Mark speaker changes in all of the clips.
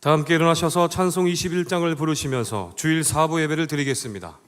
Speaker 1: 다 함께 일어나셔서 찬송 21장을 부르시면서 주일 4부 예배를 드리겠습니다.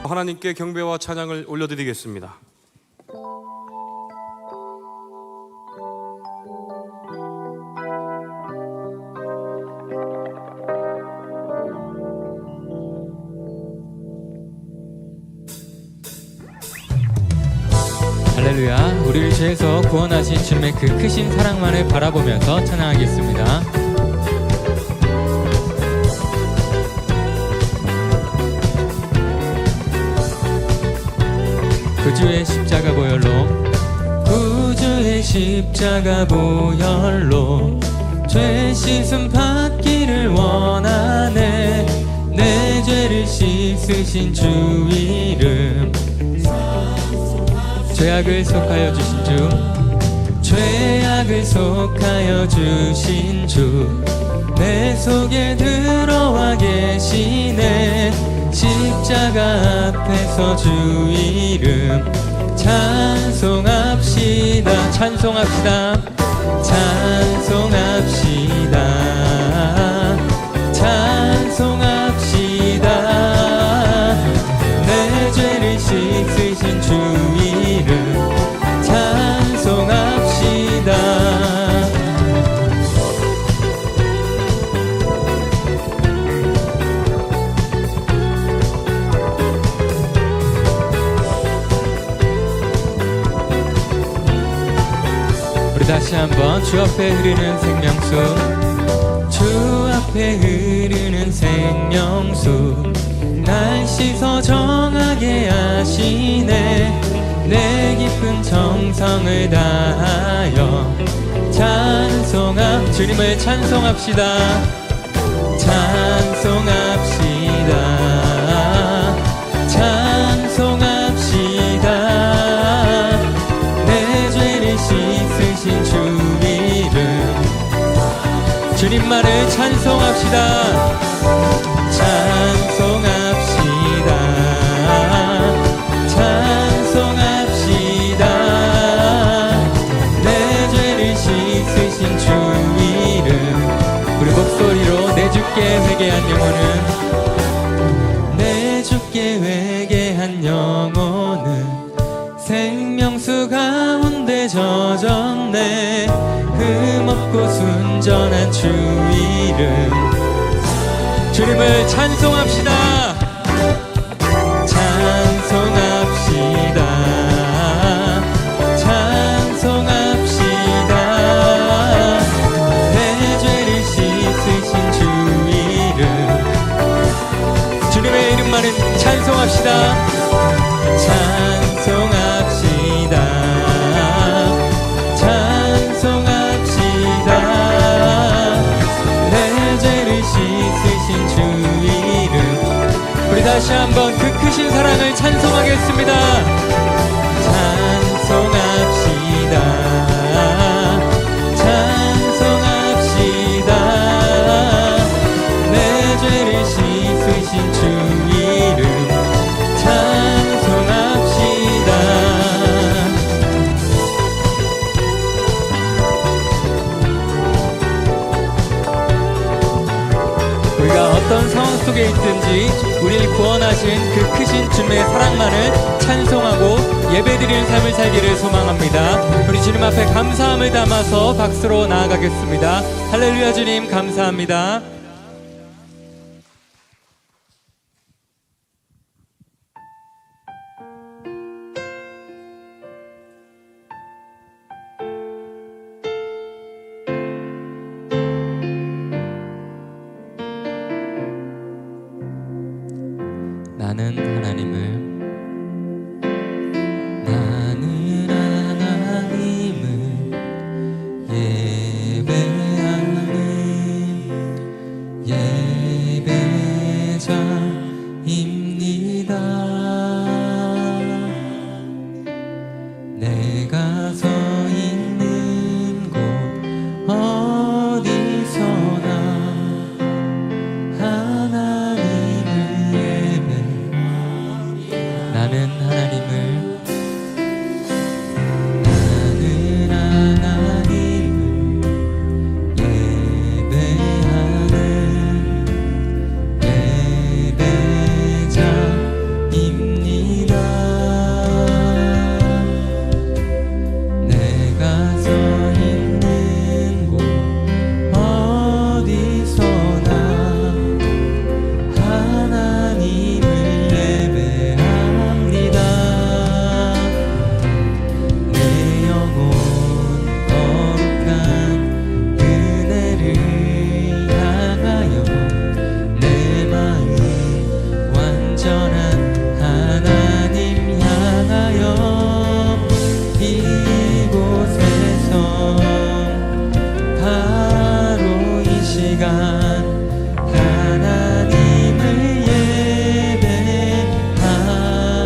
Speaker 1: 하나님께 경배와 찬양을 올려드리겠습니다.
Speaker 2: 할렐루야. 우리를 죄에서 구원하신 주님의 그 크신 사랑만을 바라보면서 찬양하겠습니다. 구주의 십자가 보혈로, 구주의 십자가 보혈로 죄 씻음 받기를 원하네. 내 죄를 씻으신 주 이름, 죄악을 속하여 주신 주, 죄악을 속하여 주신 주, 내 속에 들어와 계시네. 십자가 앞에서 주 이름 찬송합시다. 찬송합시다. 찬송합시다. 찬송합시다. 내 죄를 씻으신 주 이름 찬송합시다. 다시 한번 주 앞에 흐르는 생명수, 주 앞에 흐르는 생명수, 날 씻어 정하게 하시네. 내 깊은 정성을 다하여 주님을 찬송합시다. 찬송합시다. 찬송합시다. 내 죄를 씻으신 주 이름 주님만을 찬송합시다. 찬송합시다. 찬송합시다. 내 죄를 씻으신 주 이름 우리 목소리로 내 주께 회개한 영혼은 내 주께 회개한 영혼은 생명수 가운데 피에 젖었네. 흠없고 순전한 주 이름, 주님을 찬송합시다. 찬송합시다. 찬송합시다. 내 죄를 씻으신 주 이름, 주님의 이름만은 찬송합시다. 찬송합시다. 찬송합시다. 내 죄를 씻으신 주 이름. 우리 다시 한번 그 크신 사랑을 찬송하겠습니다. 찬송합시다. 찬송합시다. 내 죄를 씻으신 주 이름 찬송합시다. 우리가 어떤 상황 속에 있든지 우리를 구원하신 그 크신 주님의 사랑만을 찬송하고 예배드리는 삶을 살기를 소망합니다. 우리 주님 앞에 감사함을 담아서 박수로 나아가겠습니다. 할렐루야. 주님 감사합니다. 나는 하나님을 예배하는 예배자입니다. 내가 서 있는 곳 어디서나 하나님을 나는 하나님을 예배하는 예배자입니다. 내가 서 있는 곳 어디서나 하나님을 예배합니다. 내 영혼 거룩한 은혜를 향하여 내 마음 완전한 하나님 향하여 이곳에서 바로 이 시간 하나님을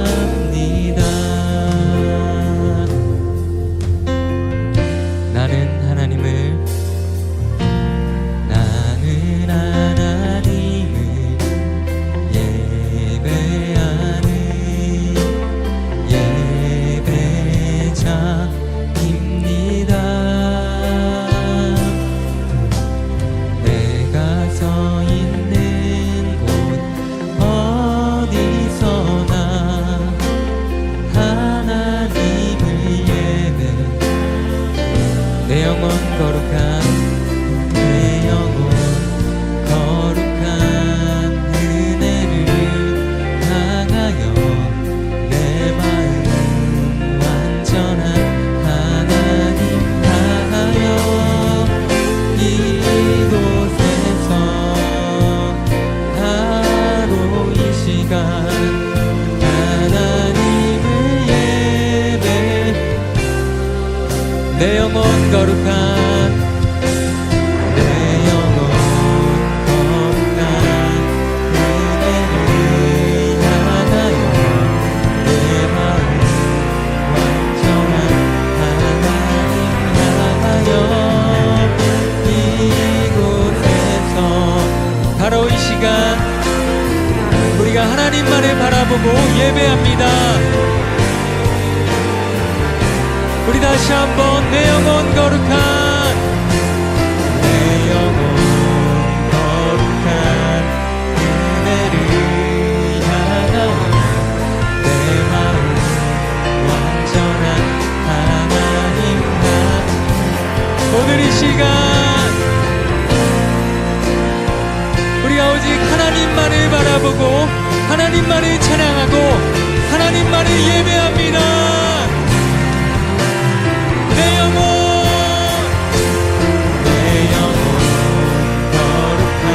Speaker 2: 예배합니다. 나는 하나님을 예배하는 예배자입니다. 내가 서 있는 곳 어디서나 하나님을 예배. 내 영혼 거룩한 내 영혼 거룩한 은혜를 향하여 내 마음 완전한 하나님 향하여 이곳에서 바로 이 시간 하나님을 예배. 내 영혼 거룩한 내 영혼 거룩한 은혜를 향하여 내 마음 완전한 하나님 향하여 이곳에서 바로 이 시간 우리가 하나님만을 바라보고 예배합니다. 우리 다시 한번 내 영혼 거룩한 내 영혼 거룩한 은혜를 향하여 내 마음 완전한 하나님 시간 우리가 오직 하나님만을 바라보고 하나님만을 찬양하고 하나님만을 예배합니다. 내 영혼 거룩한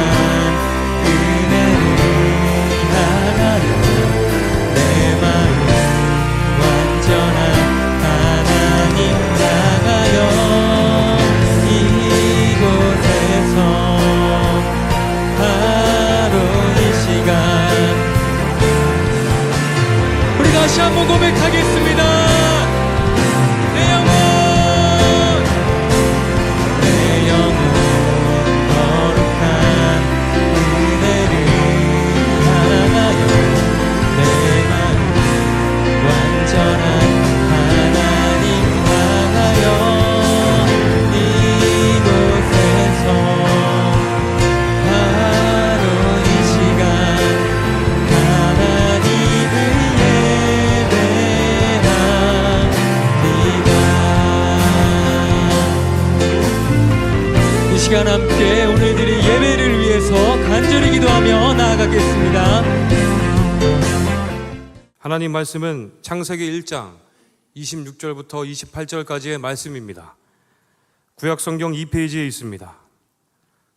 Speaker 2: 은혜를 향하여 내 마음 완전한 하나님 향하여 이곳에서 바로 이 시간 우리 다시 한번 고백하겠습니다. 내 영혼 거룩한 은혜를 향하여 내 마음 완전한 하나님 향하여 이곳에서 바로 이 시간 하나님을 예배합니다. 이 시간 함께 오늘들의 예배를 위해서 간절히 기도하며 나아가겠습니다.
Speaker 1: 하나님 말씀은 창세기 1장 26절부터 28절까지의 말씀입니다. 구약성경 2페이지에 있습니다.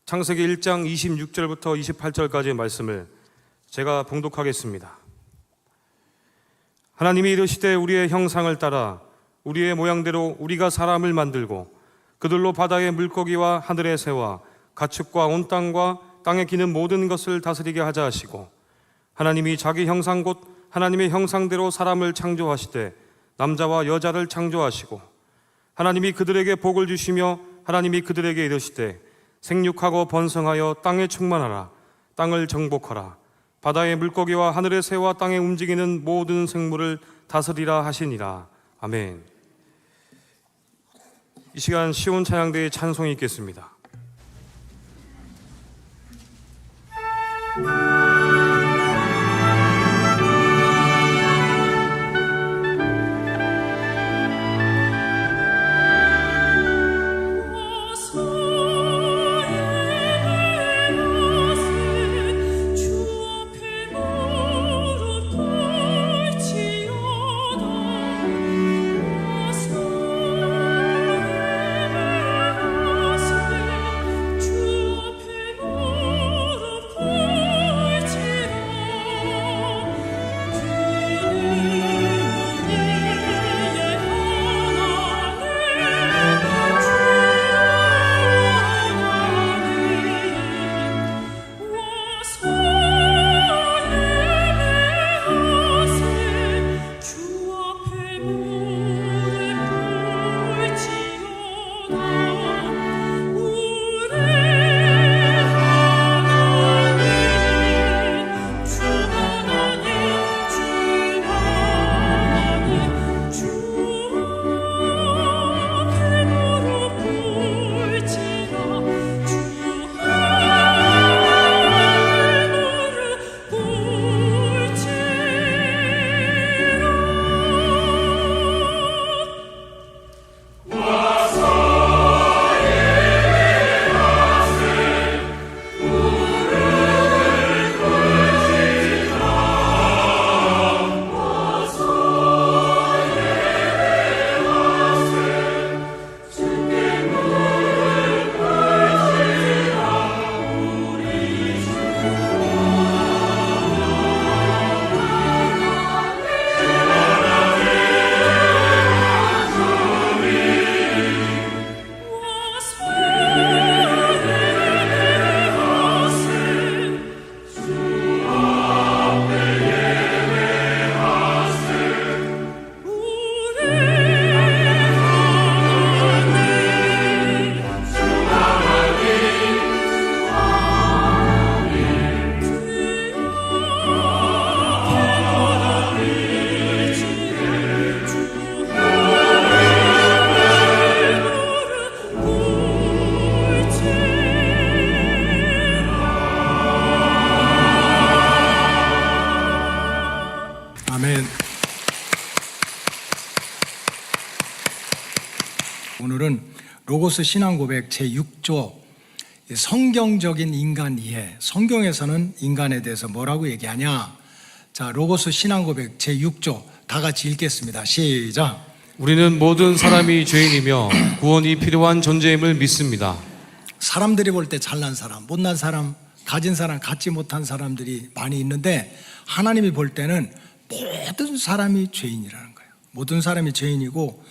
Speaker 1: 창세기 1장 26절부터 28절까지의 말씀을 제가 봉독하겠습니다. 하나님이 이르시되 우리의 형상을 따라 우리의 모양대로 우리가 사람을 만들고 그들로 바다의 물고기와 하늘의 새와 가축과 온 땅과 땅에 기는 모든 것을 다스리게 하자 하시고 하나님이 자기 형상 곧 하나님의 형상대로 사람을 창조하시되 남자와 여자를 창조하시고 하나님이 그들에게 복을 주시며 하나님이 그들에게 이르시되 생육하고 번성하여 땅에 충만하라 땅을 정복하라 바다의 물고기와 하늘의 새와 땅에 움직이는 모든 생물을 다스리라 하시니라. 아멘. 이 시간 시온 찬양대의 찬송이 있겠습니다.
Speaker 3: 로고스 신앙고백 제6조 성경적인 인간 이해. 성경에서는 인간에 대해서 뭐라고 얘기하냐? 자, 로고스 신앙고백 제6조 다 같이 읽겠습니다. 시작.
Speaker 1: 우리는 모든 사람이 죄인이며 구원이 필요한 존재임을 믿습니다.
Speaker 3: 사람들이 볼 때 잘난 사람, 못난 사람, 가진 사람, 갖지 못한 사람들이 많이 있는데 하나님이 볼 때는 모든 사람이 죄인이라는 거예요. 모든 사람이 죄인이고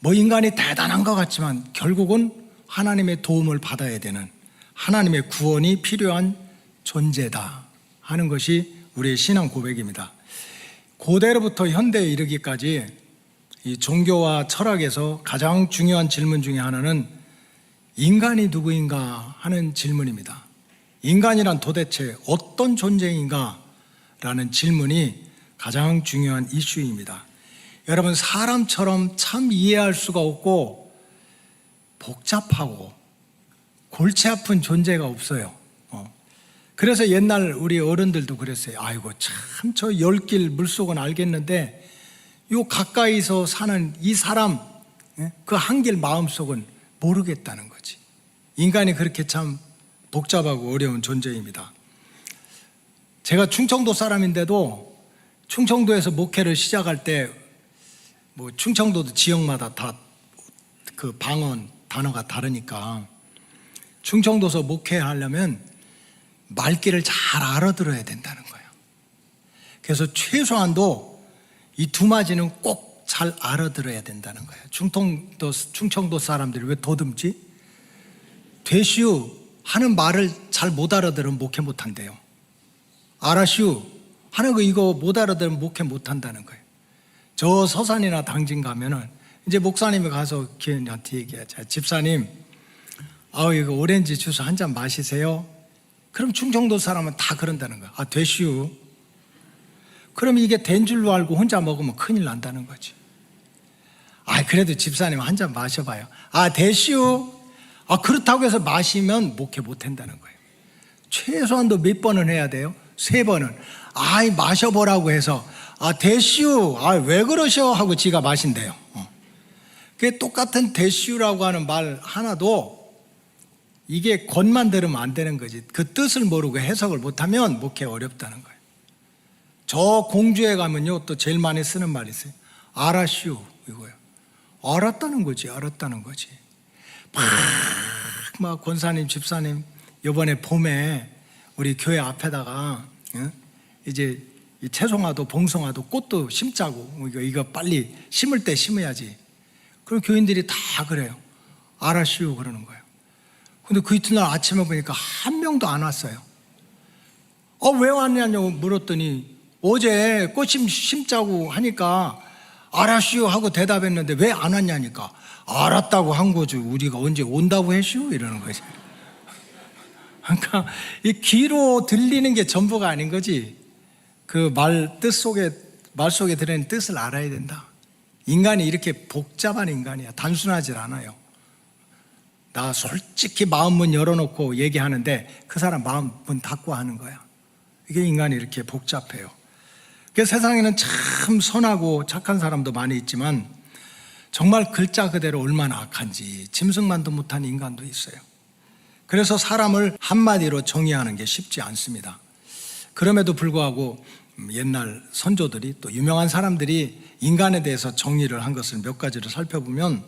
Speaker 3: 뭐 인간이 대단한 것 같지만 결국은 하나님의 도움을 받아야 되는, 하나님의 구원이 필요한 존재다 하는 것이 우리의 신앙 고백입니다. 고대로부터 현대에 이르기까지 이 종교와 철학에서 가장 중요한 질문 중에 하나는 인간이 누구인가 하는 질문입니다. 인간이란 도대체 어떤 존재인가 라는 질문이 가장 중요한 이슈입니다. 여러분, 사람처럼 참 이해할 수가 없고 복잡하고 골치 아픈 존재가 없어요. 그래서 옛날 우리 어른들도 그랬어요. 아이고 참 저 열길 물속은 알겠는데 요 가까이서 사는 이 사람 그 한길 마음속은 모르겠다는 거지. 인간이 그렇게 참 복잡하고 어려운 존재입니다. 제가 충청도 사람인데도 충청도에서 목회를 시작할 때 뭐 충청도도 지역마다 다 그 방언 단어가 다르니까 충청도에서 목회하려면 말귀를 잘 알아들어야 된다는 거예요. 그래서 최소한도 이 두 마디는 꼭 잘 알아들어야 된다는 거예요. 충청도 사람들이 왜 더듬지? 되시우 하는 말을 잘 못 알아들으면 목회 못 한대요. 알아시우 하는 거 이거 못 알아들으면 목회 못 한다는 거예요. 저 서산이나 당진 가면은 이제 목사님이 가서 기회한테 얘기하자. 집사님, 이거 오렌지 주스 한 잔 마시세요. 그럼 충청도 사람은 다 그런다는 거야. 되시우. 그럼 이게 된 줄로 알고 혼자 먹으면 큰일 난다는 거지. 그래도 집사님 한 잔 마셔봐요. 되시우. 그렇다고 해서 마시면 목회 못 한다는 거예요. 최소한도 몇 번은 해야 돼요? 3번은. 마셔보라고 해서 대시우, 왜 그러셔? 하고 지가 마신대요. 그게 똑같은 대시우라고 하는 말 하나도 이게 겉만 들으면 안 되는 거지. 그 뜻을 모르고 해석을 못하면 목회 어렵다는 거예요. 저 공주에 가면요, 또 제일 많이 쓰는 말이 있어요. 알았슈, 이거예요. 알았다는 거지, 알았다는 거지. 막 권사님, 집사님, 이번에 봄에 우리 교회 앞에다가 이제 채송화도 봉송화도 꽃도 심자고 이거 빨리 심을 때 심어야지. 그럼 교인들이 다 그래요. 알았슈 그러는 거예요. 근데 그 이튿날 아침에 보니까 한 명도 안 왔어요. 왜 왔냐고 물었더니 어제 꽃 심자고 하니까 알았슈 하고 대답했는데 왜 안 왔냐니까 알았다고 한 거지 우리가 언제 온다고 했슈 이러는 거지. 그러니까 이 귀로 들리는 게 전부가 아닌 거지. 그 말 속에 들어있는 뜻을 알아야 된다. 인간이 이렇게 복잡한 인간이야. 단순하지 않아요. 나 솔직히 마음 문 열어놓고 얘기하는데 그 사람 마음 문 닫고 하는 거야. 이게 인간이 이렇게 복잡해요. 그래서 세상에는 참 선하고 착한 사람도 많이 있지만 정말 글자 그대로 얼마나 악한지 짐승만도 못한 인간도 있어요. 그래서 사람을 한마디로 정의하는 게 쉽지 않습니다. 그럼에도 불구하고 옛날 선조들이 또 유명한 사람들이 인간에 대해서 정의를 한 것을 몇 가지를 살펴보면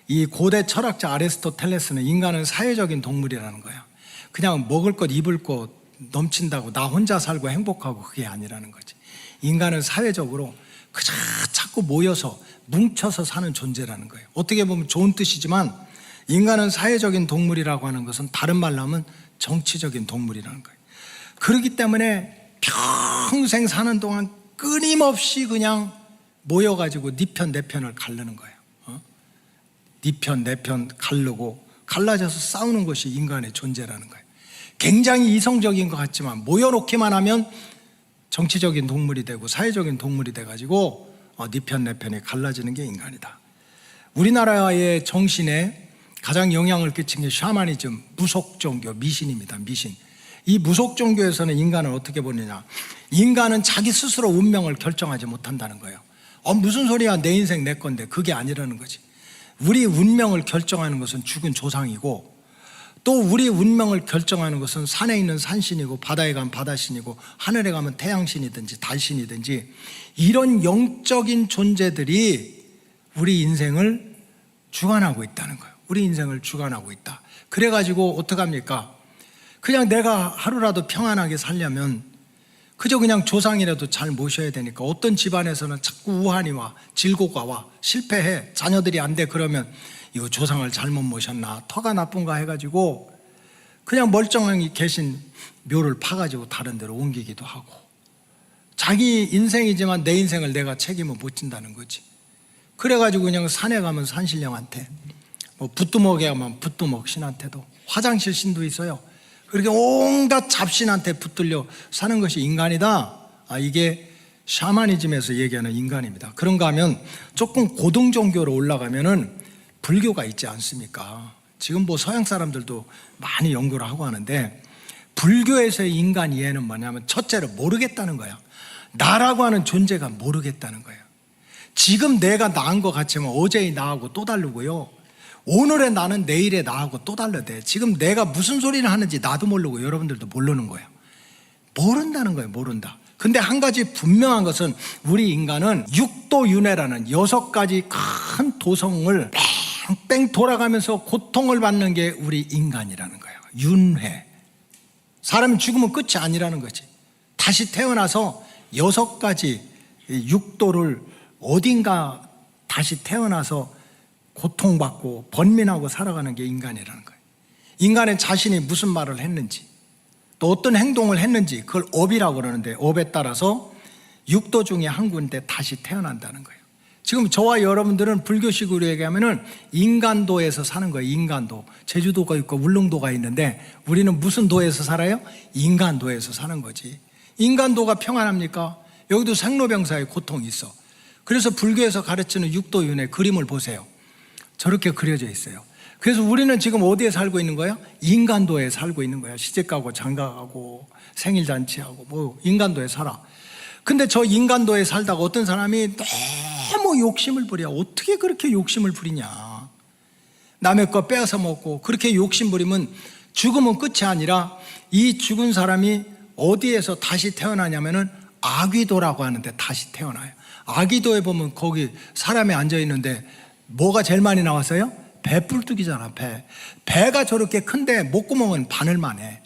Speaker 3: 이 고대 철학자 아리스토텔레스는 인간은 사회적인 동물이라는 거야. 그냥 먹을 것 입을 것 넘친다고 나 혼자 살고 행복하고 그게 아니라는 거지. 인간은 사회적으로 그저 자꾸 모여서 뭉쳐서 사는 존재라는 거예요. 어떻게 보면 좋은 뜻이지만 인간은 사회적인 동물이라고 하는 것은 다른 말로 하면 정치적인 동물이라는 거예요. 그렇기 때문에 평생 사는 동안 끊임없이 그냥 모여가지고 네 편 내 편을 가르는 거예요. 네 편 내 편 가르고 갈라져서 싸우는 것이 인간의 존재라는 거예요. 굉장히 이성적인 것 같지만 모여놓기만 하면 정치적인 동물이 되고 사회적인 동물이 돼가지고 네 편 내 편이 갈라지는 게 인간이다. 우리나라의 정신에 가장 영향을 끼친 게 샤머니즘, 무속 종교, 미신입니다. 미신. 이 무속 종교에서는 인간을 어떻게 보느냐? 인간은 자기 스스로 운명을 결정하지 못한다는 거예요. 무슨 소리야? 내 인생 내 건데. 그게 아니라는 거지. 우리 운명을 결정하는 것은 죽은 조상이고, 또 우리 운명을 결정하는 것은 산에 있는 산신이고, 바다에 가면 바다신이고, 하늘에 가면 태양신이든지 달신이든지, 이런 영적인 존재들이 우리 인생을 주관하고 있다는 거예요. 우리 인생을 주관하고 있다. 그래가지고 어떡합니까? 그냥 내가 하루라도 평안하게 살려면 그저 그냥 조상이라도 잘 모셔야 되니까, 어떤 집안에서는 자꾸 우환이 와, 질고가 와, 실패해, 자녀들이 안 돼. 그러면 이거 조상을 잘못 모셨나, 터가 나쁜가 해가지고 그냥 멀쩡히 계신 묘를 파가지고 다른 데로 옮기기도 하고, 자기 인생이지만 내 인생을 내가 책임을 못 진다는 거지. 그래가지고 그냥 산에 가면 산신령한테, 뭐 붓두먹에 가면 붓두먹 신한테도, 화장실 신도 있어요. 그렇게 온갖 잡신한테 붙들려 사는 것이 인간이다. 이게 샤머니즘에서 얘기하는 인간입니다. 그런가 하면 조금 고등 종교로 올라가면은 불교가 있지 않습니까? 지금 뭐 서양 사람들도 많이 연구를 하고 하는데, 불교에서의 인간 이해는 뭐냐면, 첫째로 모르겠다는 거야. 나라고 하는 존재가 모르겠다는 거예요. 지금 내가 나은 것 같지만 어제의 나하고 또 다르고요, 오늘의 나는 내일의 나하고 또 다르대. 지금 내가 무슨 소리를 하는지 나도 모르고 여러분들도 모르는 거예요. 모른다는 거예요. 모른다. 근데 한 가지 분명한 것은, 우리 인간은 육도윤회라는 6가지 큰 도성을 뺑뺑 돌아가면서 고통을 받는 게 우리 인간이라는 거예요. 윤회. 사람이 죽으면 끝이 아니라는 거지. 다시 태어나서 6가지 육도를 어딘가 다시 태어나서 고통받고 번민하고 살아가는 게 인간이라는 거예요. 인간의 자신이 무슨 말을 했는지, 또 어떤 행동을 했는지, 그걸 업이라고 그러는데, 업에 따라서 육도 중에 한 군데 다시 태어난다는 거예요. 지금 저와 여러분들은 불교식으로 얘기하면은 인간도에서 사는 거예요. 인간도. 제주도가 있고 울릉도가 있는데, 우리는 무슨 도에서 살아요? 인간도에서 사는 거지. 인간도가 평안합니까? 여기도 생로병사의 고통이 있어. 그래서 불교에서 가르치는 육도윤회 그림을 보세요. 저렇게 그려져 있어요. 그래서 우리는 지금 어디에 살고 있는 거예요? 인간도에 살고 있는 거예요. 시집가고 장가가고 생일잔치하고 뭐 인간도에 살아. 근데 저 인간도에 살다가 어떤 사람이 너무 욕심을 부려. 어떻게 그렇게 욕심을 부리냐. 남의 거 빼앗아 먹고 그렇게 욕심 부리면 죽으면 끝이 아니라, 이 죽은 사람이 어디에서 다시 태어나냐면은 아귀도라고 하는데 다시 태어나요. 아귀도에 보면 거기 사람이 앉아있는데 뭐가 제일 많이 나왔어요? 배불뚝이잖아. 배가 저렇게 큰데 목구멍은 바늘만 해.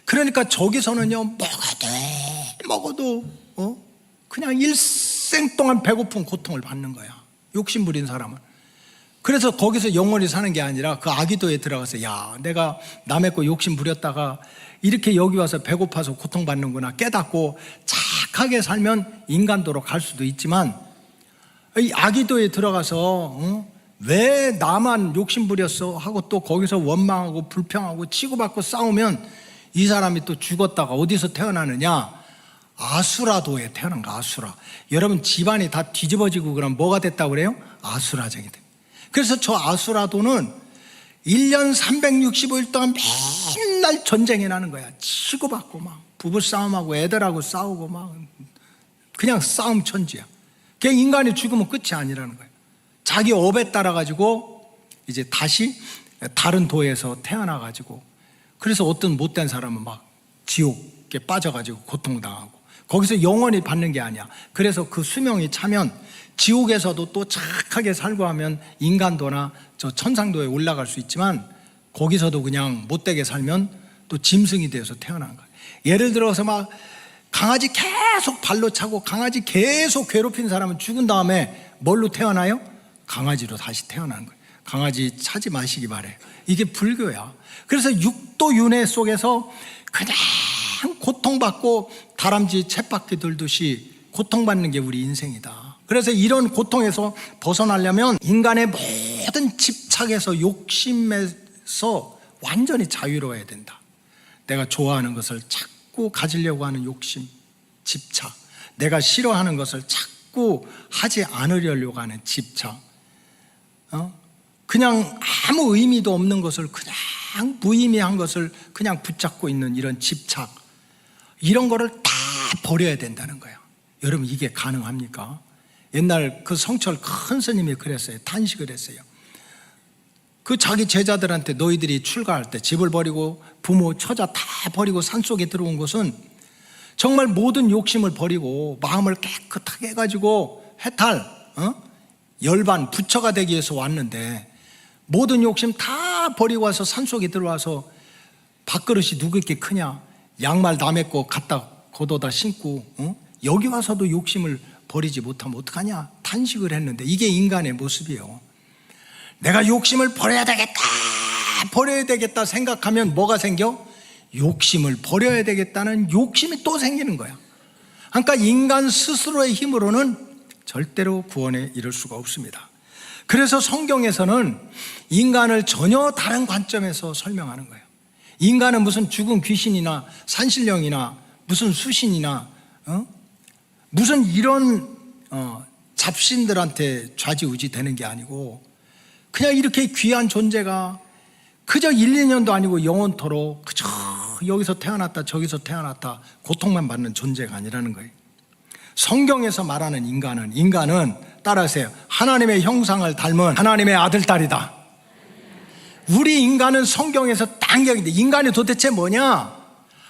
Speaker 3: 그러니까 저기서는요, 먹어도 그냥 일생 동안 배고픈 고통을 받는 거야. 욕심 부린 사람은. 그래서 거기서 영원히 사는 게 아니라 그 아귀도에 들어가서, 야, 내가 남의 거 욕심 부렸다가 이렇게 여기 와서 배고파서 고통받는구나 깨닫고 착하게 살면 인간도로 갈 수도 있지만, 이 아귀도에 들어가서 왜 나만 욕심 부렸어 하고 또 거기서 원망하고 불평하고 치고받고 싸우면 이 사람이 또 죽었다가 어디서 태어나느냐? 아수라도에 태어난 거. 아수라. 여러분, 집안이 다 뒤집어지고 그럼 뭐가 됐다고 그래요? 아수라장이 돼. 그래서 저 아수라도는 1년 365일 동안 맨날 전쟁이 나는 거야. 치고받고 막 부부싸움하고 애들하고 싸우고 막 그냥 싸움 천지야. 그냥 인간이 죽으면 끝이 아니라는 거예요. 자기 업에 따라 가지고 이제 다시 다른 도에서 태어나 가지고, 그래서 어떤 못된 사람은 막 지옥에 빠져 가지고 고통당하고, 거기서 영원히 받는 게 아니야. 그래서 그 수명이 차면 지옥에서도 또 착하게 살고 하면 인간도나 저 천상도에 올라갈 수 있지만, 거기서도 그냥 못되게 살면 또 짐승이 되어서 태어난 거야. 예를 들어서 막 강아지 계속 발로 차고 강아지 계속 괴롭힌 사람은 죽은 다음에 뭘로 태어나요? 강아지로 다시 태어나는 거예요. 강아지 차지 마시기 바래요. 이게 불교야. 그래서 육도윤회 속에서 그냥 고통받고 다람쥐 쳇바퀴 돌듯이 고통받는 게 우리 인생이다. 그래서 이런 고통에서 벗어나려면 인간의 모든 집착에서, 욕심에서 완전히 자유로워야 된다. 내가 좋아하는 것을 자꾸 가지려고 하는 욕심, 집착, 내가 싫어하는 것을 자꾸 하지 않으려고 하는 집착, 그냥 아무 의미도 없는 것을, 그냥 무의미한 것을 그냥 붙잡고 있는 이런 집착, 이런 거를 다 버려야 된다는 거예요. 여러분, 이게 가능합니까? 옛날 그 성철 큰 스님이 그랬어요. 탄식을 했어요. 그 자기 제자들한테 너희들이 출가할 때 집을 버리고 부모 처자 다 버리고 산속에 들어온 것은 정말 모든 욕심을 버리고 마음을 깨끗하게 해가지고 해탈, 열반, 부처가 되기 위해서 왔는데 모든 욕심 다 버리고 와서 산속에 들어와서 밥그릇이 누구에게 크냐, 양말 남의 거 갖다 걷어다 신고 여기 와서도 욕심을 버리지 못하면 어떡하냐, 탄식을 했는데 이게 인간의 모습이에요. 내가 욕심을 버려야 되겠다 생각하면 뭐가 생겨? 욕심을 버려야 되겠다는 욕심이 또 생기는 거야. 그러니까 인간 스스로의 힘으로는 절대로 구원에 이를 수가 없습니다. 그래서 성경에서는 인간을 전혀 다른 관점에서 설명하는 거예요. 인간은 무슨 죽은 귀신이나 산신령이나 무슨 수신이나 무슨 이런 잡신들한테 좌지우지 되는 게 아니고 그냥 이렇게 귀한 존재가 그저 1, 2년도 아니고 영원토록 그저 여기서 태어났다 저기서 태어났다 고통만 받는 존재가 아니라는 거예요. 성경에서 말하는 인간은 따라하세요. 하나님의 형상을 닮은 하나님의 아들, 딸이다. 우리 인간은 성경에서 딱 얘기인데 인간이 도대체 뭐냐?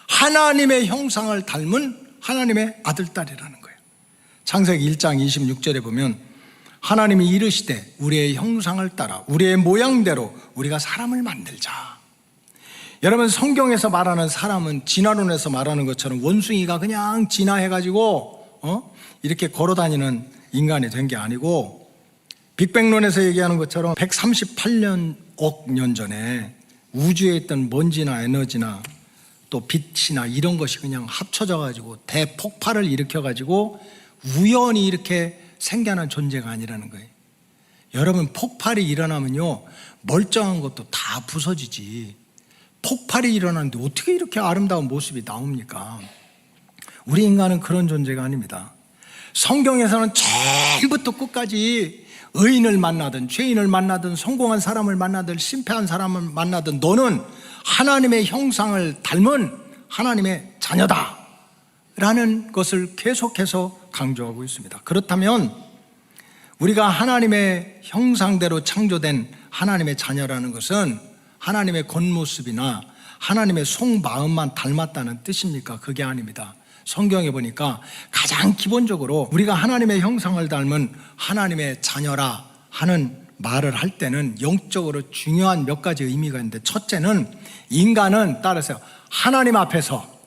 Speaker 3: 하나님의 형상을 닮은 하나님의 아들, 딸이라는 거예요. 창세기 1장 26절에 보면 하나님이 이르시되 우리의 형상을 따라 우리의 모양대로 우리가 사람을 만들자. 여러분, 성경에서 말하는 사람은 진화론에서 말하는 것처럼 원숭이가 그냥 진화해가지고 이렇게 걸어다니는 인간이 된 게 아니고 빅뱅론에서 얘기하는 것처럼 138억 년 전에 우주에 있던 먼지나 에너지나 또 빛이나 이런 것이 그냥 합쳐져 가지고 대폭발을 일으켜 가지고 우연히 이렇게 생겨난 존재가 아니라는 거예요. 여러분, 폭발이 일어나면요 멀쩡한 것도 다 부서지지 폭발이 일어나는데 어떻게 이렇게 아름다운 모습이 나옵니까? 우리 인간은 그런 존재가 아닙니다. 성경에서는 처음부터 끝까지 의인을 만나든 죄인을 만나든 성공한 사람을 만나든 실패한 사람을 만나든 너는 하나님의 형상을 닮은 하나님의 자녀다 라는 것을 계속해서 강조하고 있습니다. 그렇다면 우리가 하나님의 형상대로 창조된 하나님의 자녀라는 것은 하나님의 겉모습이나 하나님의 속마음만 닮았다는 뜻입니까? 그게 아닙니다. 성경에 보니까 가장 기본적으로 우리가 하나님의 형상을 닮은 하나님의 자녀라 하는 말을 할 때는 영적으로 중요한 몇 가지 의미가 있는데, 첫째는 인간은 따라서 하나님 앞에서,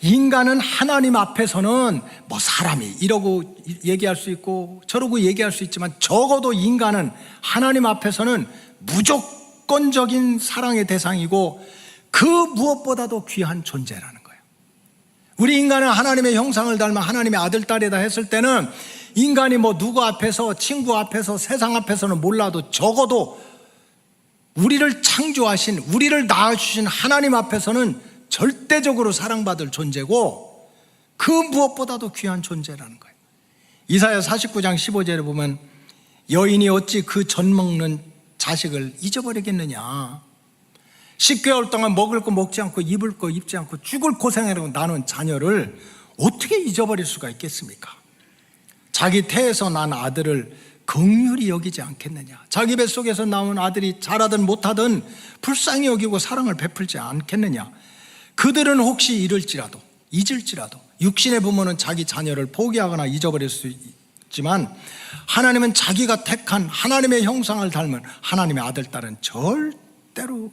Speaker 3: 인간은 하나님 앞에서는 뭐 사람이 이러고 얘기할 수 있고 저러고 얘기할 수 있지만 적어도 인간은 하나님 앞에서는 무조건적인 사랑의 대상이고 그 무엇보다도 귀한 존재라는 거예요. 우리 인간은 하나님의 형상을 닮은 하나님의 아들, 딸이다 했을 때는 인간이 뭐 누구 앞에서, 친구 앞에서, 세상 앞에서는 몰라도 적어도 우리를 창조하신, 우리를 낳아주신 하나님 앞에서는 절대적으로 사랑받을 존재고 그 무엇보다도 귀한 존재라는 거예요. 이사야 49장 15절에 보면 여인이 어찌 그 젖 먹는 자식을 잊어버리겠느냐. 10개월 동안 먹을 거 먹지 않고 입을 거 입지 않고 죽을 고생하려고 나눈 자녀를 어떻게 잊어버릴 수가 있겠습니까? 자기 태에서 난 아들을 긍휼히 여기지 않겠느냐. 자기 뱃속에서 나온 아들이 잘하든 못하든 불쌍히 여기고 사랑을 베풀지 않겠느냐. 그들은 혹시 이럴지라도, 잊을지라도, 육신의 부모는 자기 자녀를 포기하거나 잊어버릴 수 있지만 하나님은 자기가 택한 하나님의 형상을 닮은 하나님의 아들, 딸은 절대로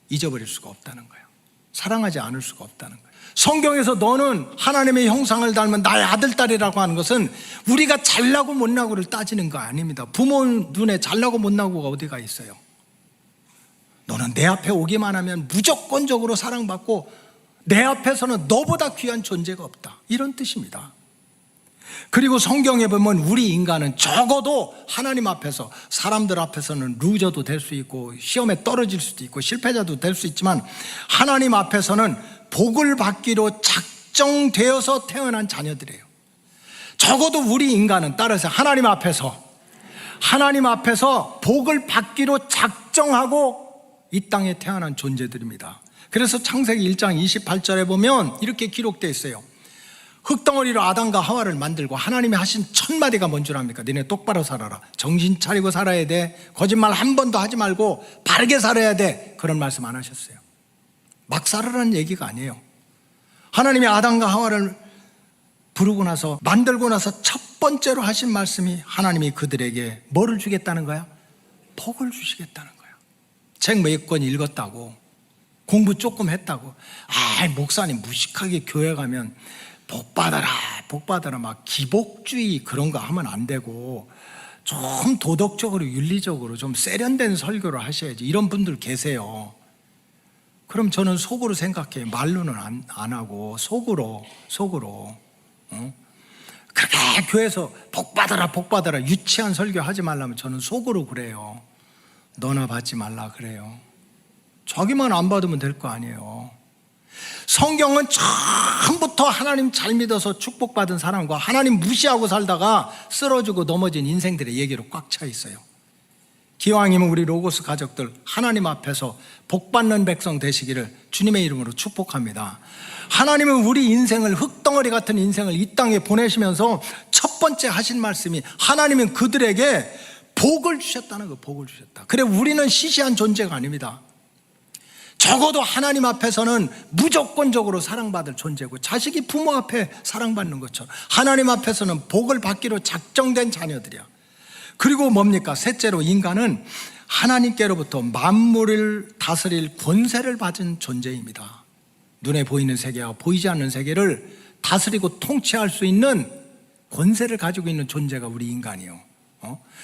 Speaker 3: 잊어버릴 수가 없다는 거예요. 사랑하지 않을 수가 없다는 거예요. 성경에서 너는 하나님의 형상을 닮은 나의 아들, 딸이라고 하는 것은 우리가 잘나고 못나고를 따지는 거 아닙니다. 부모 눈에 잘나고 못나고가 어디가 있어요? 너는 내 앞에 오기만 하면 무조건적으로 사랑받고 내 앞에서는 너보다 귀한 존재가 없다, 이런 뜻입니다. 그리고 성경에 보면 우리 인간은 적어도 하나님 앞에서, 사람들 앞에서는 루저도 될 수 있고 시험에 떨어질 수도 있고 실패자도 될 수 있지만 하나님 앞에서는 복을 받기로 작정되어서 태어난 자녀들이에요. 적어도 우리 인간은 따라서 하나님 앞에서 복을 받기로 작정하고 이 땅에 태어난 존재들입니다. 그래서 창세기 1장 28절에 보면 이렇게 기록되어 있어요. 흙덩어리로 아담과 하와를 만들고 하나님이 하신 첫 마디가 뭔 줄 압니까? 너네 똑바로 살아라. 정신 차리고 살아야 돼. 거짓말 한 번도 하지 말고 바르게 살아야 돼. 그런 말씀 안 하셨어요. 막 살아라는 얘기가 아니에요. 하나님이 아담과 하와를 부르고 나서 만들고 나서 첫 번째로 하신 말씀이 하나님이 그들에게 뭐를 주겠다는 거야? 복을 주시겠다는 거야. 책 몇 권 읽었다고, 공부 조금 했다고, 목사님 무식하게 교회 가면 복 받아라 복 받아라 막 기복주의 그런 거 하면 안 되고 좀 도덕적으로 윤리적으로 좀 세련된 설교를 하셔야지. 이런 분들 계세요. 그럼 저는 속으로 생각해요. 말로는 안 하고 속으로 그렇게 교회에서 복 받아라 유치한 설교 하지 말라면 저는 속으로 그래요. 너나 받지 말라 그래요. 자기만 안 받으면 될 거 아니에요. 성경은 처음부터 하나님 잘 믿어서 축복받은 사람과 하나님 무시하고 살다가 쓰러지고 넘어진 인생들의 얘기로 꽉 차 있어요. 기왕이면 우리 로고스 가족들 하나님 앞에서 복받는 백성 되시기를 주님의 이름으로 축복합니다. 하나님은 우리 인생을, 흙덩어리 같은 인생을 이 땅에 보내시면서 첫 번째 하신 말씀이 하나님은 그들에게 복을 주셨다는 거. 복을 주셨다. 그래, 우리는 시시한 존재가 아닙니다. 적어도 하나님 앞에서는 무조건적으로 사랑받을 존재고, 자식이 부모 앞에 사랑받는 것처럼 하나님 앞에서는 복을 받기로 작정된 자녀들이야. 그리고 뭡니까? 셋째로, 인간은 하나님께로부터 만물을 다스릴 권세를 받은 존재입니다. 눈에 보이는 세계와 보이지 않는 세계를 다스리고 통치할 수 있는 권세를 가지고 있는 존재가 우리 인간이에요.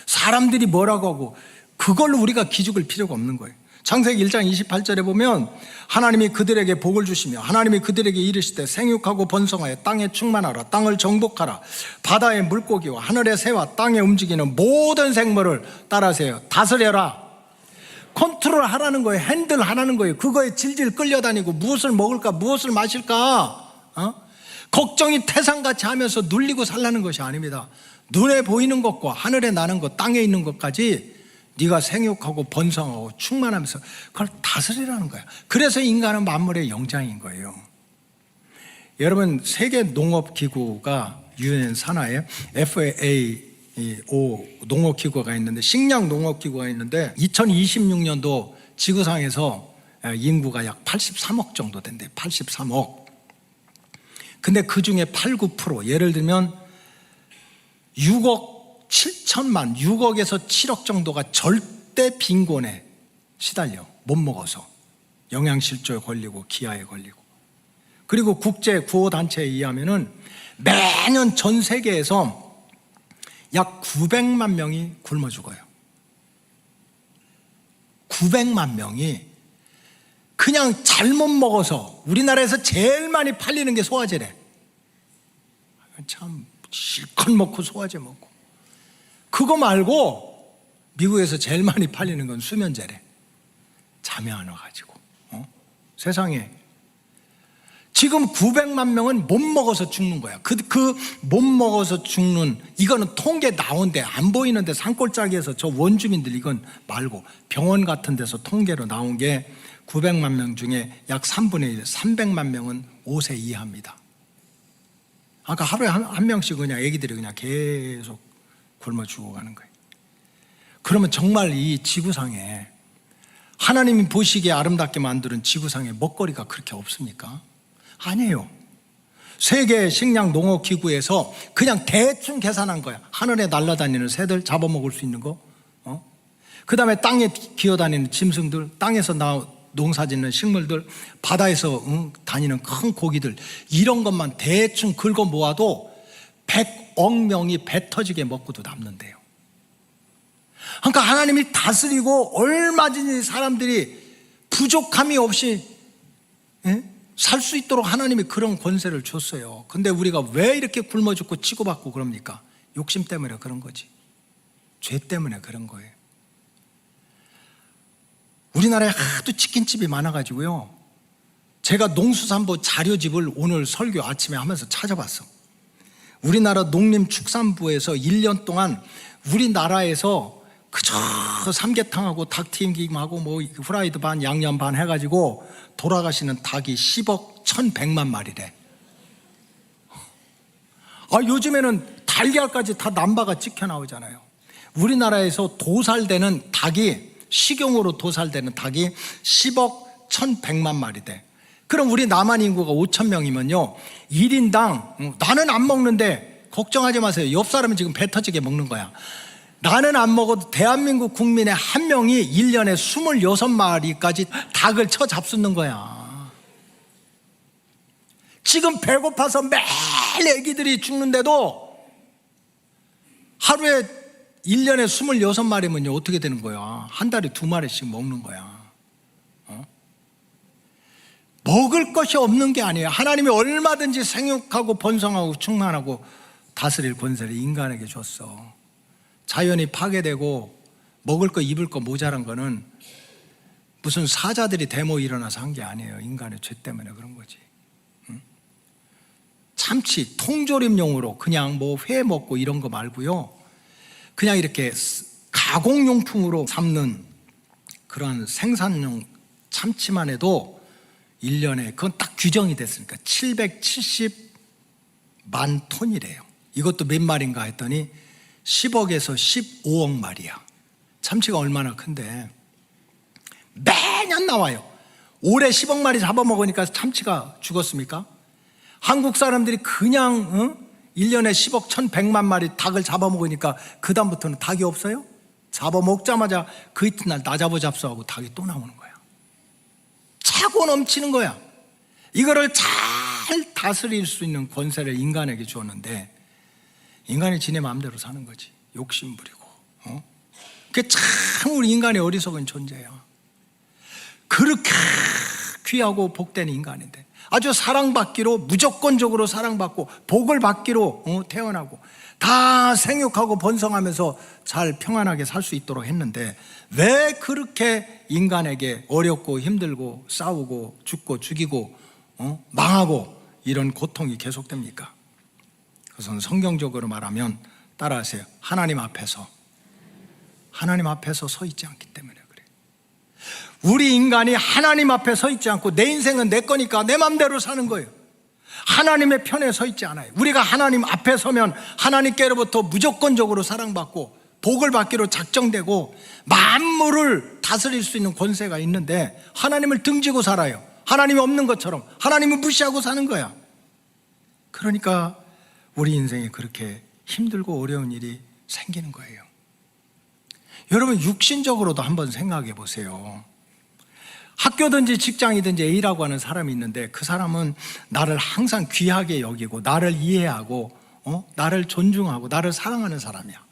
Speaker 3: 사람들이 뭐라고 하고 그걸로 우리가 기죽을 필요가 없는 거예요. 창세기 1장 28절에 보면 하나님이 그들에게 복을 주시며 하나님이 그들에게 이르시되 생육하고 번성하여 땅에 충만하라. 땅을 정복하라. 바다의 물고기와 하늘의 새와 땅에 움직이는 모든 생물을 따라세요. 다스려라. 컨트롤 하라는 거예요. 핸들 하라는 거예요. 그거에 질질 끌려다니고 무엇을 먹을까 무엇을 마실까 걱정이 태산같이 하면서 눌리고 살라는 것이 아닙니다. 눈에 보이는 것과 하늘에 나는 것, 땅에 있는 것까지 네가 생육하고 번성하고 충만하면서 그걸 다스리라는 거야. 그래서 인간은 만물의 영장인 거예요. 여러분, 세계 농업기구가 유엔 산하에 FAO 농업기구가 있는데, 식량 농업기구가 있는데 2026년도 지구상에서 인구가 약 83억 정도 된대요. 83억. 근데 그 중에 8, 9%, 예를 들면 6억 7천만, 6억에서 7억 정도가 절대 빈곤에 시달려. 못 먹어서 영양실조에 걸리고 기아에 걸리고. 그리고 국제 구호단체에 의하면은 매년 전 세계에서 약 900만 명이 굶어 죽어요. 900만 명이 그냥 잘못 먹어서. 우리나라에서 제일 많이 팔리는 게 소화제래. 참 실컷 먹고 소화제 먹고. 그거 말고 미국에서 제일 많이 팔리는 건 수면제래. 잠이 안 와가지고. 세상에 지금 900만 명은 못 먹어서 죽는 거야. 그 못 먹어서 죽는, 이거는 통계 나온데 안 보이는데 산골짜기에서 저 원주민들, 이건 말고 병원 같은 데서 통계로 나온 게 900만 명 중에 약 3분의 1, 300만 명은 5세 이하입니다. 아까 하루에 한 명씩 그냥 애기들이 그냥 계속 굶어 죽어가는 거예요. 그러면 정말 이 지구상에, 하나님이 보시기에 아름답게 만드는 지구상에 먹거리가 그렇게 없습니까? 아니에요. 세계 식량 농업 기구에서 그냥 대충 계산한 거야. 하늘에 날아다니는 새들 잡아먹을 수 있는 거, 그 다음에 땅에 기어다니는 짐승들, 땅에서 농사짓는 식물들, 바다에서 다니는 큰 고기들, 이런 것만 대충 긁어 모아도 100억 명이 배 터지게 먹고도 남는데요. 그러니까 하나님이 다스리고 얼마든지 사람들이 부족함이 없이 살 수 있도록 하나님이 그런 권세를 줬어요. 근데 우리가 왜 이렇게 굶어 죽고 치고받고 그럽니까? 욕심 때문에 그런 거지. 죄 때문에 그런 거예요. 우리나라에 하도 치킨집이 많아가지고요, 제가 농수산부 자료집을 오늘 설교 아침에 하면서 찾아봤어. 우리나라 농림축산부에서 1년 동안 우리나라에서 그저 삼계탕하고 닭튀김하고 뭐 후라이드 반 양념 반 해가지고 돌아가시는 닭이 10억 1100만 마리래. 요즘에는 달걀까지 다 남바가 찍혀 나오잖아요. 우리나라에서 도살되는 닭이, 식용으로 도살되는 닭이 10억 1,100만 마리 돼. 그럼 우리 남한 인구가 5,000명이면요 1인당 나는 안 먹는데 걱정하지 마세요. 옆 사람은 지금 배 터지게 먹는 거야. 나는 안 먹어도 대한민국 국민의 한 명이 1년에 26마리까지 닭을 쳐 잡수는 거야. 지금 배고파서 매일 애기들이 죽는데도 하루에 1년에 26마리면요 어떻게 되는 거야? 한 달에 2마리씩 먹는 거야. 먹을 것이 없는 게 아니에요. 하나님이 얼마든지 생육하고 번성하고 충만하고 다스릴 권세를 인간에게 줬어. 자연이 파괴되고 먹을 거 입을 거 모자란 거는 무슨 사자들이 데모 일어나서 한 게 아니에요. 인간의 죄 때문에 그런 거지. 참치 통조림용으로 그냥 뭐 회 먹고 이런 거 말고요, 그냥 이렇게 가공용품으로 삼는 그런 생산용 참치만 해도 1년에 그건 딱 규정이 됐으니까 770만 톤이래요. 이것도 몇 마리인가 했더니 10억에서 15억 마리야. 참치가 얼마나 큰데 매년 나와요. 올해 10억 마리 잡아먹으니까 참치가 죽었습니까? 한국 사람들이 그냥 1년에 10억 1,100만 마리 닭을 잡아먹으니까 그 다음부터는 닭이 없어요? 잡아먹자마자 그 이튿날 나잡아 잡수하고 닭이 또 나오는 거야. 차고 넘치는 거야. 이거를 잘 다스릴 수 있는 권세를 인간에게 주었는데 인간이 지네 마음대로 사는 거지. 욕심 부리고. 그게 참 우리 인간의 어리석은 존재야. 그렇게 귀하고 복된 인간인데 아주 사랑받기로, 무조건적으로 사랑받고 복을 받기로 태어나고 다 생육하고 번성하면서 잘 평안하게 살 수 있도록 했는데 왜 그렇게 인간에게 어렵고 힘들고 싸우고 죽고 죽이고 망하고 이런 고통이 계속됩니까? 그것은 성경적으로 말하면 따라하세요. 하나님 앞에서 서 있지 않기 때문에 그래요. 우리 인간이 하나님 앞에 서 있지 않고 내 인생은 내 거니까 내 맘대로 사는 거예요. 하나님의 편에 서 있지 않아요. 우리가 하나님 앞에 서면 하나님께로부터 무조건적으로 사랑받고 복을 받기로 작정되고 만물을 다스릴 수 있는 권세가 있는데 하나님을 등지고 살아요. 하나님이 없는 것처럼 하나님을 무시하고 사는 거야. 그러니까 우리 인생에 그렇게 힘들고 어려운 일이 생기는 거예요. 여러분 육신적으로도 한번 생각해 보세요. 학교든지 직장이든지 A라고 하는 사람이 있는데 그 사람은 나를 항상 귀하게 여기고 나를 이해하고 나를 존중하고 나를 사랑하는 사람이야.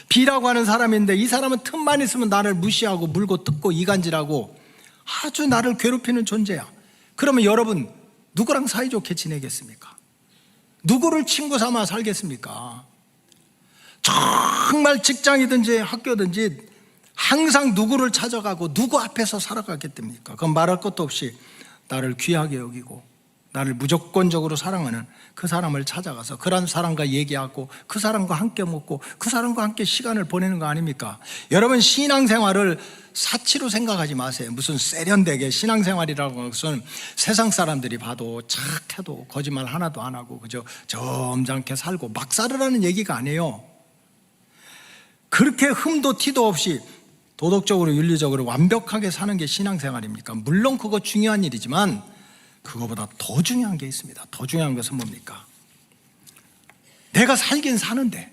Speaker 3: B라고 하는 사람이 있는데 이 사람은 틈만 있으면 나를 무시하고 물고 뜯고 이간질하고 아주 나를 괴롭히는 존재야. 그러면 여러분 누구랑 사이좋게 지내겠습니까? 누구를 친구 삼아 살겠습니까? 정말 직장이든지 학교든지 항상 누구를 찾아가고 누구 앞에서 살아가겠습니까? 그건 말할 것도 없이 나를 귀하게 여기고 나를 무조건적으로 사랑하는 그 사람을 찾아가서 그런 사람과 얘기하고 그 사람과 함께 먹고 그 사람과 함께 시간을 보내는 거 아닙니까? 여러분 신앙생활을 사치로 생각하지 마세요. 무슨 세련되게 신앙생활이라고 하는 것은 세상 사람들이 봐도 착해도 거짓말 하나도 안 하고 그저 점잖게 살고 막 살으라는 얘기가 아니에요. 그렇게 흠도 티도 없이 도덕적으로 윤리적으로 완벽하게 사는 게 신앙생활입니까? 물론 그거 중요한 일이지만 그거보다 더 중요한 게 있습니다. 더 중요한 것은 뭡니까? 내가 살긴 사는데,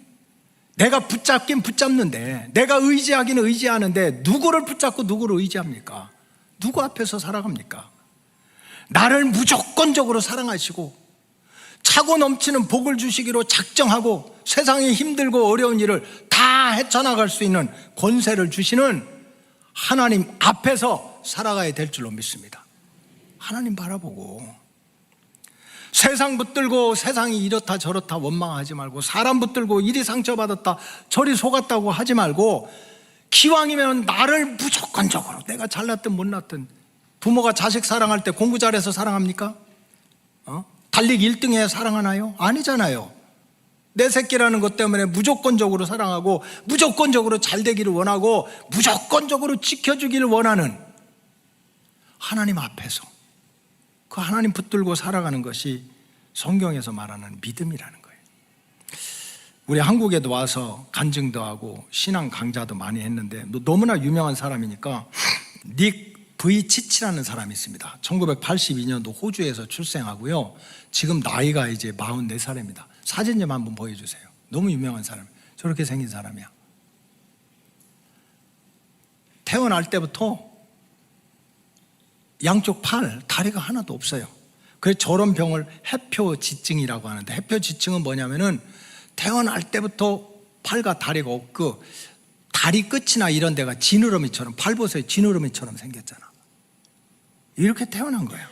Speaker 3: 내가 붙잡긴 붙잡는데, 내가 의지하기는 의지하는데 누구를 붙잡고 누구를 의지합니까? 누구 앞에서 살아갑니까? 나를 무조건적으로 사랑하시고 차고 넘치는 복을 주시기로 작정하고 세상에 힘들고 어려운 일을 다 헤쳐나갈 수 있는 권세를 주시는 하나님 앞에서 살아가야 될 줄로 믿습니다. 하나님 바라보고 세상 붙들고 세상이 이렇다 저렇다 원망하지 말고 사람 붙들고 이리 상처받았다 저리 속았다고 하지 말고 기왕이면 나를 무조건적으로 내가 잘났든 못났든 부모가 자식 사랑할 때 공부 잘해서 사랑합니까? 달리기 1등해야 사랑하나요? 아니잖아요. 내 새끼라는 것 때문에 무조건적으로 사랑하고 무조건적으로 잘 되기를 원하고 무조건적으로 지켜주기를 원하는 하나님 앞에서 그 하나님 붙들고 살아가는 것이 성경에서 말하는 믿음이라는 거예요. 우리 한국에도 와서 간증도 하고 신앙 강좌도 많이 했는데 너무나 유명한 사람이니까 닉 브이치치라는 사람이 있습니다. 1982년도 호주에서 출생하고요. 지금 나이가 이제 44살입니다. 사진 좀 한번 보여주세요. 너무 유명한 사람. 저렇게 생긴 사람이야. 태어날 때부터 양쪽 팔, 다리가 하나도 없어요. 그래서 저런 병을 해표지증이라고 하는데, 해표지증은 뭐냐면은 태어날 때부터 팔과 다리가 없고 다리 끝이나 이런 데가 지느러미처럼, 팔 보세요, 지느러미처럼 생겼잖아. 이렇게 태어난 거예요.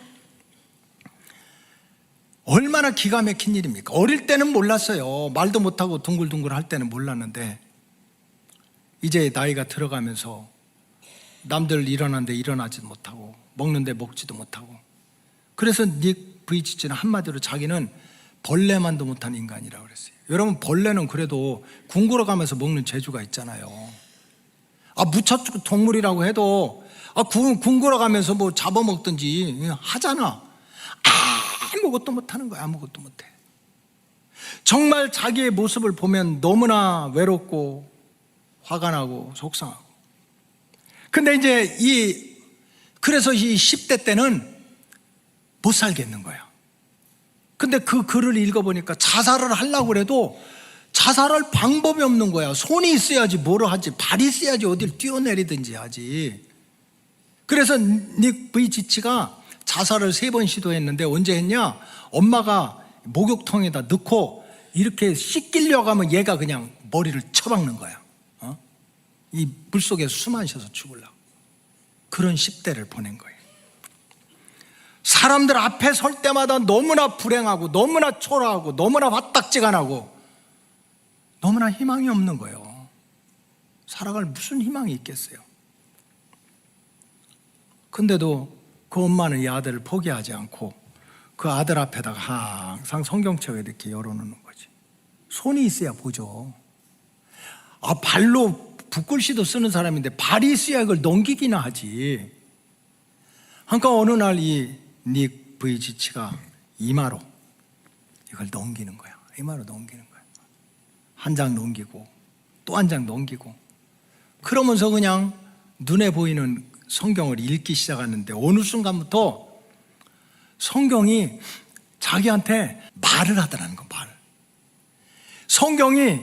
Speaker 3: 얼마나 기가 막힌 일입니까? 어릴 때는 몰랐어요. 말도 못하고 둥글둥글 할 때는 몰랐는데 이제 나이가 들어가면서 남들 일어나는데 일어나지도 못하고 먹는데 먹지도 못하고, 그래서 닉 브이치치는 한마디로 자기는 벌레만도 못한 인간이라고 그랬어요. 여러분, 벌레는 그래도 궁궐어 가면서 먹는 재주가 있잖아요. 무척 동물이라고 해도 궁궐어 가면서 뭐 잡아먹든지 하잖아. 아무것도 못하는 거야. 아무것도 못해. 정말 자기의 모습을 보면 너무나 외롭고 화가 나고 속상하고. 근데 이제 그래서 이 10대 때는 못 살겠는 거야. 근데 그 글을 읽어보니까 자살을 하려고 해도 자살할 방법이 없는 거야. 손이 있어야지 뭐를 하지, 발이 있어야지 어딜 뛰어내리든지 하지. 그래서 닉 브이치치가 자살을 3번 시도했는데 언제 했냐? 엄마가 목욕통에다 넣고 이렇게 씻기려고 하면 얘가 그냥 머리를 쳐박는 거야. 이 물속에 숨 안 쉬어서 죽으려고. 그런 10대를 보낸 거예요. 사람들 앞에 설 때마다 너무나 불행하고 너무나 초라하고 너무나 화딱지근하고 너무나 희망이 없는 거예요. 살아갈 무슨 희망이 있겠어요? 근데도 그 엄마는 이 아들을 포기하지 않고 그 아들 앞에다가 항상 성경책을 이렇게 열어놓는 거지. 손이 있어야 보죠. 발로 붓글씨도 쓰는 사람인데 발이 있어야 이걸 넘기기나 하지. 그러니까 어느 날 이 닉 브이치치가 이마로 이걸 넘기는 거야. 이마로 넘기는 거야. 한 장 넘기고 또 한 장 넘기고, 그러면서 그냥 눈에 보이는 성경을 읽기 시작하는데 어느 순간부터 성경이 자기한테 말을 하더라는 거. 말. 성경이,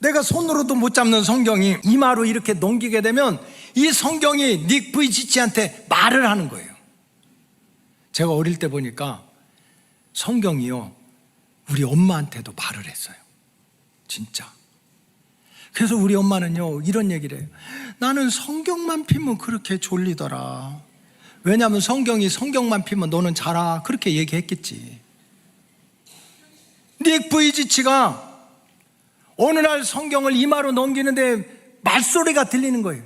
Speaker 3: 내가 손으로도 못 잡는 성경이 이마로 이렇게 넘기게 되면 이 성경이 닉 브이치치한테 말을 하는 거예요. 제가 어릴 때 보니까 성경이요, 우리 엄마한테도 말을 했어요. 진짜. 그래서 우리 엄마는요 이런 얘기를 해요. 나는 성경만 피면 그렇게 졸리더라. 왜냐하면 성경만 피면 너는 자라, 그렇게 얘기했겠지. 닉 브이치치가 어느 날 성경을 이마로 넘기는데 말소리가 들리는 거예요.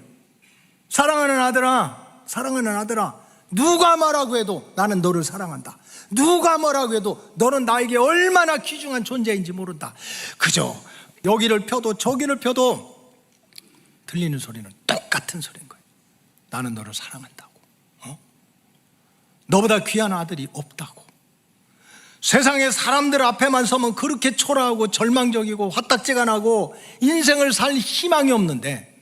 Speaker 3: 사랑하는 아들아, 사랑하는 아들아, 누가 뭐라고 해도 나는 너를 사랑한다. 누가 뭐라고 해도 너는 나에게 얼마나 귀중한 존재인지 모른다. 그저 여기를 펴도 저기를 펴도 들리는 소리는 똑같은 소리인 거예요. 나는 너를 사랑한다고. 너보다 귀한 아들이 없다고. 세상에 사람들 앞에만 서면 그렇게 초라하고 절망적이고 화딱지근하고 인생을 살 희망이 없는데,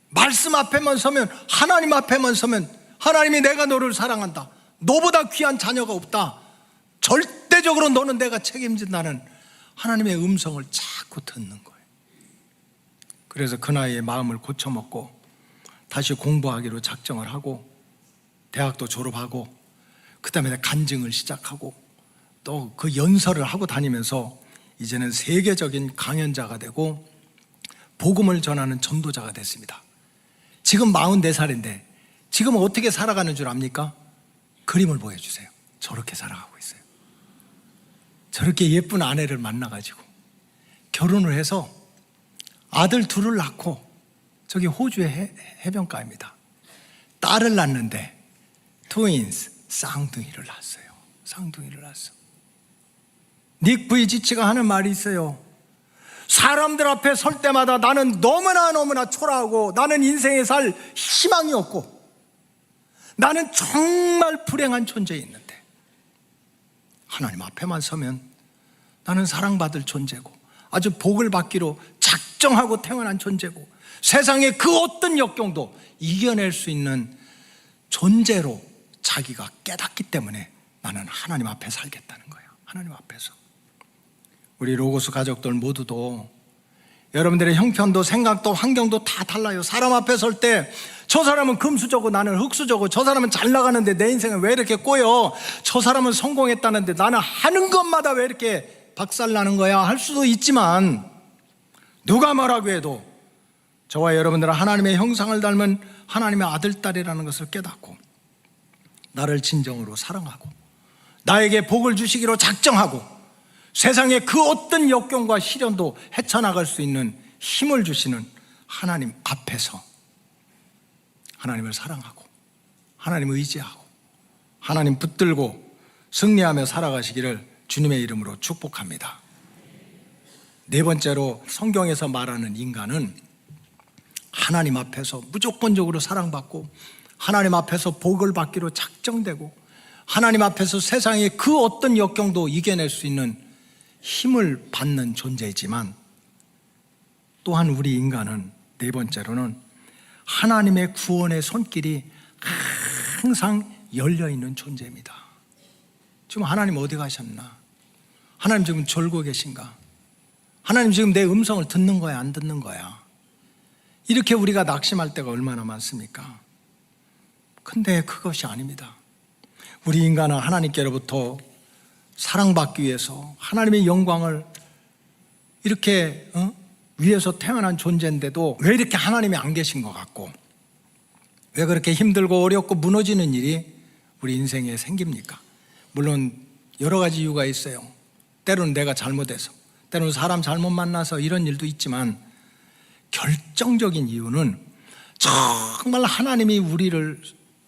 Speaker 3: 말씀 앞에만 서면, 하나님 앞에만 서면 하나님이 내가 너를 사랑한다, 너보다 귀한 자녀가 없다, 절대적으로 너는 내가 책임진다는 하나님의 음성을 자꾸 듣는 거예요. 그래서 그 나이에 마음을 고쳐먹고 다시 공부하기로 작정을 하고 대학도 졸업하고 그 다음에 간증을 시작하고 또 그 연설을 하고 다니면서 이제는 세계적인 강연자가 되고 복음을 전하는 전도자가 됐습니다. 지금 44살인데 지금 어떻게 살아가는 줄 압니까? 그림을 보여주세요. 저렇게 살아가고 있어요. 저렇게 예쁜 아내를 만나가지고 결혼을 해서 아들 둘을 낳고, 저기 호주의 해변가입니다. 딸을 낳는데 트윈스, 쌍둥이를 낳았어요. 쌍둥이를 낳았어. 닉 브이치치가 하는 말이 있어요. 사람들 앞에 설 때마다 나는 너무나 초라하고 나는 인생에 살 희망이 없고 나는 정말 불행한 존재였는데 하나님 앞에만 서면 나는 사랑받을 존재고 아주 복을 받기로 작정하고 태어난 존재고 세상의 그 어떤 역경도 이겨낼 수 있는 존재로 자기가 깨닫기 때문에 나는 하나님 앞에 살겠다는 거예요. 하나님 앞에서. 우리 로고스 가족들 모두도 여러분들의 형편도 생각도 환경도 다 달라요. 사람 앞에 설 때 저 사람은 금수저고 나는 흙수저고, 저 사람은 잘 나가는데 내 인생은 왜 이렇게 꼬여, 저 사람은 성공했다는데 나는 하는 것마다 왜 이렇게 박살나는 거야 할 수도 있지만, 누가 뭐라고 해도 저와 여러분들은 하나님의 형상을 닮은 하나님의 아들, 딸이라는 것을 깨닫고 나를 진정으로 사랑하고 나에게 복을 주시기로 작정하고 세상의 그 어떤 역경과 시련도 헤쳐나갈 수 있는 힘을 주시는 하나님 앞에서 하나님을 사랑하고 하나님을 의지하고 하나님 붙들고 승리하며 살아가시기를 주님의 이름으로 축복합니다. 네 번째로, 성경에서 말하는 인간은 하나님 앞에서 무조건적으로 사랑받고 하나님 앞에서 복을 받기로 작정되고 하나님 앞에서 세상의 그 어떤 역경도 이겨낼 수 있는 힘을 받는 존재이지만, 또한 우리 인간은 네 번째로는 하나님의 구원의 손길이 항상 열려있는 존재입니다. 지금 하나님 어디 가셨나? 하나님 지금 졸고 계신가? 하나님 지금 내 음성을 듣는 거야, 안 듣는 거야? 이렇게 우리가 낙심할 때가 얼마나 많습니까? 근데 그것이 아닙니다. 우리 인간은 하나님께로부터 사랑받기 위해서 하나님의 영광을 이렇게 위에서 태어난 존재인데도 왜 이렇게 하나님이 안 계신 것 같고, 왜 그렇게 힘들고 어렵고 무너지는 일이 우리 인생에 생깁니까? 물론 여러 가지 이유가 있어요. 때로는 내가 잘못해서, 때로는 사람 잘못 만나서 이런 일도 있지만, 결정적인 이유는 정말 하나님이 우리를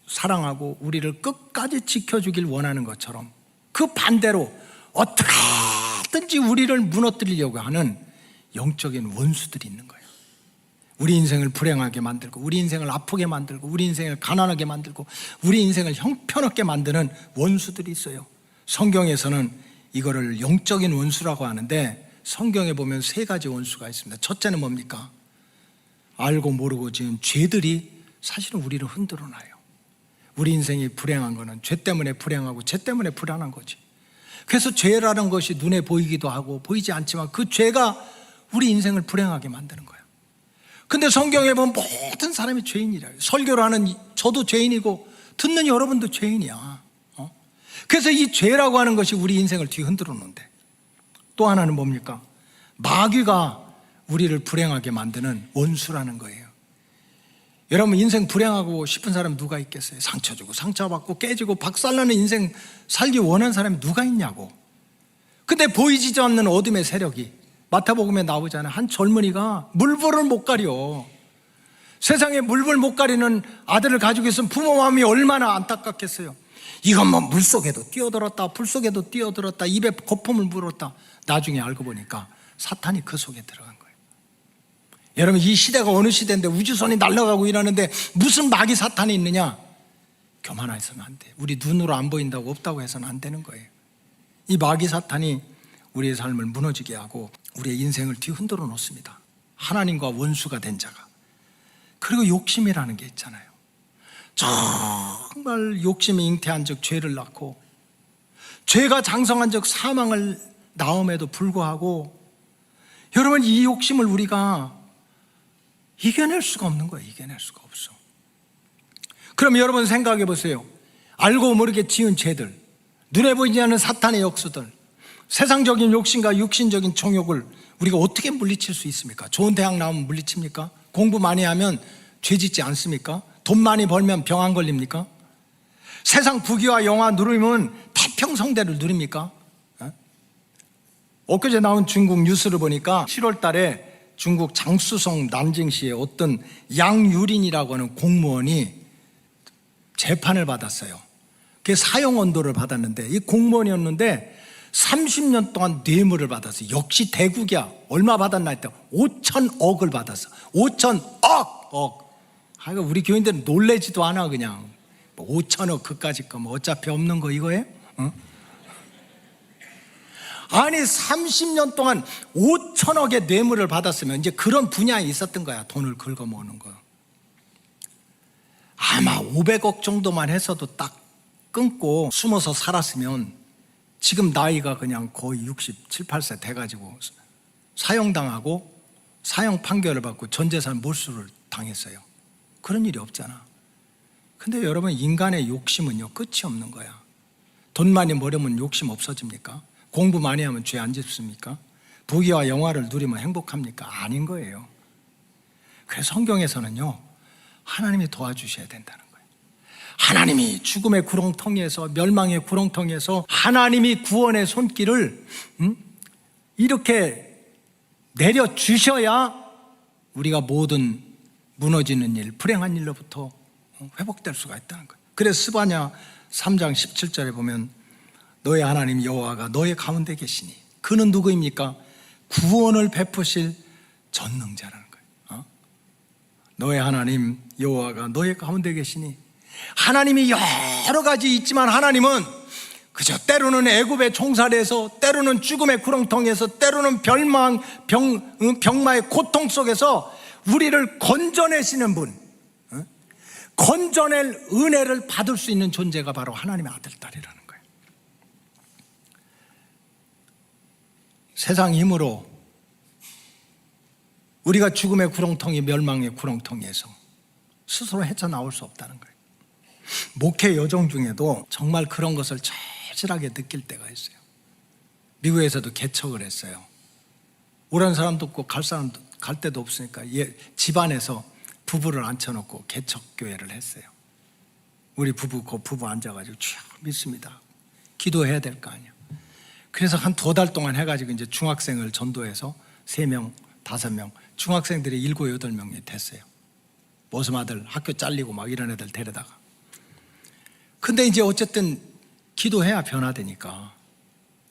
Speaker 3: 사랑하고 우리를 끝까지 지켜주길 원하는 것처럼 그 반대로 어떻게든지 우리를 무너뜨리려고 하는 영적인 원수들이 있는 거예요. 우리 인생을 불행하게 만들고 우리 인생을 아프게 만들고 우리 인생을 가난하게 만들고 우리 인생을 형편없게 만드는 원수들이 있어요. 성경에서는 이거를 영적인 원수라고 하는데, 성경에 보면 세 가지 원수가 있습니다. 첫째는 뭡니까? 알고 모르고 지은 죄들이 사실은 우리를 흔들어 놔요. 우리 인생이 불행한 거는 죄 때문에 불행하고 죄 때문에 불안한 거지. 그래서 죄라는 것이 눈에 보이기도 하고 보이지 않지만 그 죄가 우리 인생을 불행하게 만드는 거야. 근데 성경에 보면 모든 사람이 죄인이래요. 설교를 하는 저도 죄인이고 듣는 여러분도 죄인이야. 그래서 이 죄라고 하는 것이 우리 인생을 뒤흔들어 놓는데, 또 하나는 뭡니까? 마귀가 우리를 불행하게 만드는 원수라는 거예요. 여러분, 인생 불행하고 싶은 사람 누가 있겠어요? 상처 주고 상처받고 깨지고 박살나는 인생 살기 원하는 사람이 누가 있냐고. 근데 보이지도 않는 어둠의 세력이 마태복음에 나오잖아요. 한 젊은이가 물불을 못 가려. 세상에 물불 못 가리는 아들을 가지고 있으면 부모 마음이 얼마나 안타깝겠어요. 이건 뭐 물속에도 뛰어들었다 불속에도 뛰어들었다 입에 거품을 물었다. 나중에 알고 보니까 사탄이 그 속에 들어간 거예요. 여러분, 이 시대가 어느 시대인데 우주선이 날아가고 이러는데 무슨 마귀 사탄이 있느냐? 교만해서는 안 돼. 우리 눈으로 안 보인다고 없다고 해서는 안 되는 거예요. 이 마귀 사탄이 우리의 삶을 무너지게 하고 우리의 인생을 뒤흔들어 놓습니다. 하나님과 원수가 된 자가. 그리고 욕심이라는 게 있잖아요. 정말 욕심이 잉태한 적 죄를 낳고 죄가 장성한 적 사망을 낳음에도 불구하고, 여러분, 이 욕심을 우리가 이겨낼 수가 없는 거예요. 이겨낼 수가 없어. 그럼 여러분 생각해 보세요. 알고 모르게 지은 죄들, 눈에 보이지 않는 사탄의 역수들, 세상적인 욕심과 육신적인 정욕을 우리가 어떻게 물리칠 수 있습니까? 좋은 대학 나오면 물리칩니까? 공부 많이 하면 죄 짓지 않습니까? 돈 많이 벌면 병 안 걸립니까? 세상 부귀와 영화 누리면 태평성대를 누립니까? 엊그제 나온 중국 뉴스를 보니까 7월 달에 중국 장쑤성 난징시의 어떤 양유린이라고 하는 공무원이 재판을 받았어요. 그게 사형언도를 받았는데, 이 공무원이었는데 30년 동안 뇌물을 받았어요. 역시 대국이야. 얼마 받았나 했더니 5천억을 받았어. 5천억! 하여간 우리 교인들은 놀래지도 않아. 그냥 5천억 그까짓 거 뭐 어차피 없는 거 이거예요? 응? 아니 30년 동안 5천억의 뇌물을 받았으면 이제 그런 분야에 있었던 거야. 돈을 긁어모으는 거. 아마 500억 정도만 했어도 딱 끊고 숨어서 살았으면 지금 나이가 그냥 거의 67, 8세 돼가지고 사형당하고 사형 판결을 받고 전 재산 몰수를 당했어요. 그런 일이 없잖아. 근데 여러분, 인간의 욕심은요 끝이 없는 거야. 돈 많이 벌으면 욕심 없어집니까? 공부 많이 하면 죄 안 짓습니까? 부귀와 영화를 누리면 행복합니까? 아닌 거예요. 그래서 성경에서는요 하나님이 도와주셔야 된다는 거예요. 하나님이 죽음의 구렁텅이에서, 멸망의 구렁텅이에서 하나님이 구원의 손길을 이렇게 내려주셔야 우리가 모든 무너지는 일, 불행한 일로부터 회복될 수가 있다는 거예요. 그래서 스바냐 3장 17절에 보면 너의 하나님 여호와가 너의 가운데 계시니 그는 누구입니까? 구원을 베푸실 전능자라는 거예요. 너의 하나님 여호와가 너의 가운데 계시니, 하나님이 여러 가지 있지만 하나님은 그저 때로는 애굽의 총살에서, 때로는 죽음의 구렁텅이에서, 때로는 병마의 고통 속에서 우리를 건져내시는 분, 건져낼 은혜를 받을 수 있는 존재가 바로 하나님의 아들, 딸이라는 거예요. 세상 힘으로 우리가 죽음의 구렁텅이, 멸망의 구렁텅이에서 스스로 헤쳐나올 수 없다는 거예요. 목회 여정 중에도 정말 그런 것을 절실하게 느낄 때가 있어요. 미국에서도 개척을 했어요. 오라는 사람도 없고 갈 데도 없으니까 집안에서 부부를 앉혀놓고 개척교회를 했어요. 우리 부부 앉아가지고 쭉 믿습니다. 기도해야 될 거 아니야. 그래서 한 2달 동안 해가지고 이제 중학생을 전도해서 3명, 5명, 중학생들이 7, 8명이 됐어요. 모습 아들 학교 잘리고 막 이런 애들 데려다가. 근데 이제 어쨌든 기도해야 변화되니까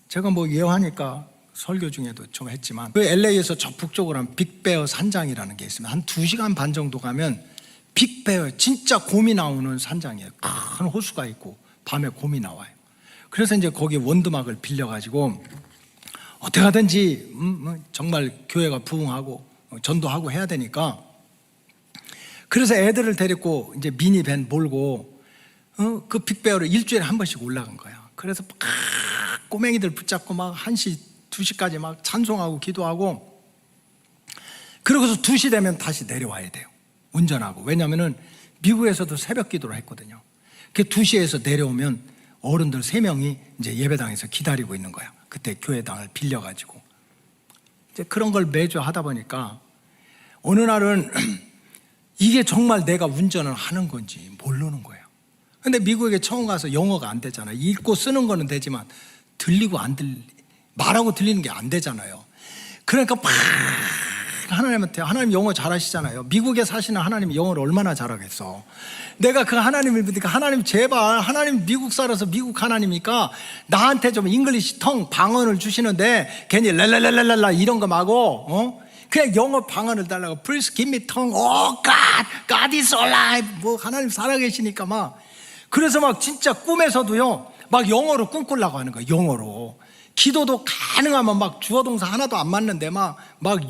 Speaker 3: 제가 뭐 예화니까 설교 중에도 좀 했지만, 그 LA에서 저 북쪽으로 하면 빅베어 산장이라는 게 있으면 한 2시간 반 정도 가면 빅베어, 진짜 곰이 나오는 산장이에요. 큰 호수가 있고 밤에 곰이 나와요. 그래서 이제 거기 원두막을 빌려가지고 어떻게 하든지 정말 교회가 부흥하고 전도하고 해야 되니까, 그래서 애들을 데리고 이제 미니밴 몰고 그 빅베어를 일주일에 한 번씩 올라간 거야. 그래서 막 꼬맹이들 붙잡고 막 1시, 2시까지 막 찬송하고 기도하고, 그러고서 2시 되면 다시 내려와야 돼요. 운전하고. 왜냐하면 미국에서도 새벽 기도를 했거든요. 그 2시에서 내려오면 어른들 3명이 이제 예배당에서 기다리고 있는 거야. 그때 교회당을 빌려가지고. 이제 그런 걸 매주 하다 보니까 어느 날은 이게 정말 내가 운전을 하는 건지 모르는 거예요. 근데 미국에 처음 가서 영어가 안 되잖아요. 읽고 쓰는 거는 되지만 들리고 말하고 들리는 게 안 되잖아요. 그러니까 막 하나님한테, 하나님 영어 잘하시잖아요. 미국에 사시는 하나님 영어를 얼마나 잘하겠어. 내가 그 하나님을 믿으니까, 하나님 제발, 하나님 미국 살아서 미국 하나님이니까 나한테 좀 잉글리시 텅 방언을 주시는데 괜히 랄랄랄랄라 이런 거 말고 그냥 영어 방언을 달라고. Please give me tongue. Oh God, God is alive. 뭐 하나님 살아계시니까 막. 그래서 막 진짜 꿈에서도요 막 영어로 꿈꾸려고 하는 거예요. 영어로. 기도도 가능하면 막 주어동사 하나도 안 맞는데 막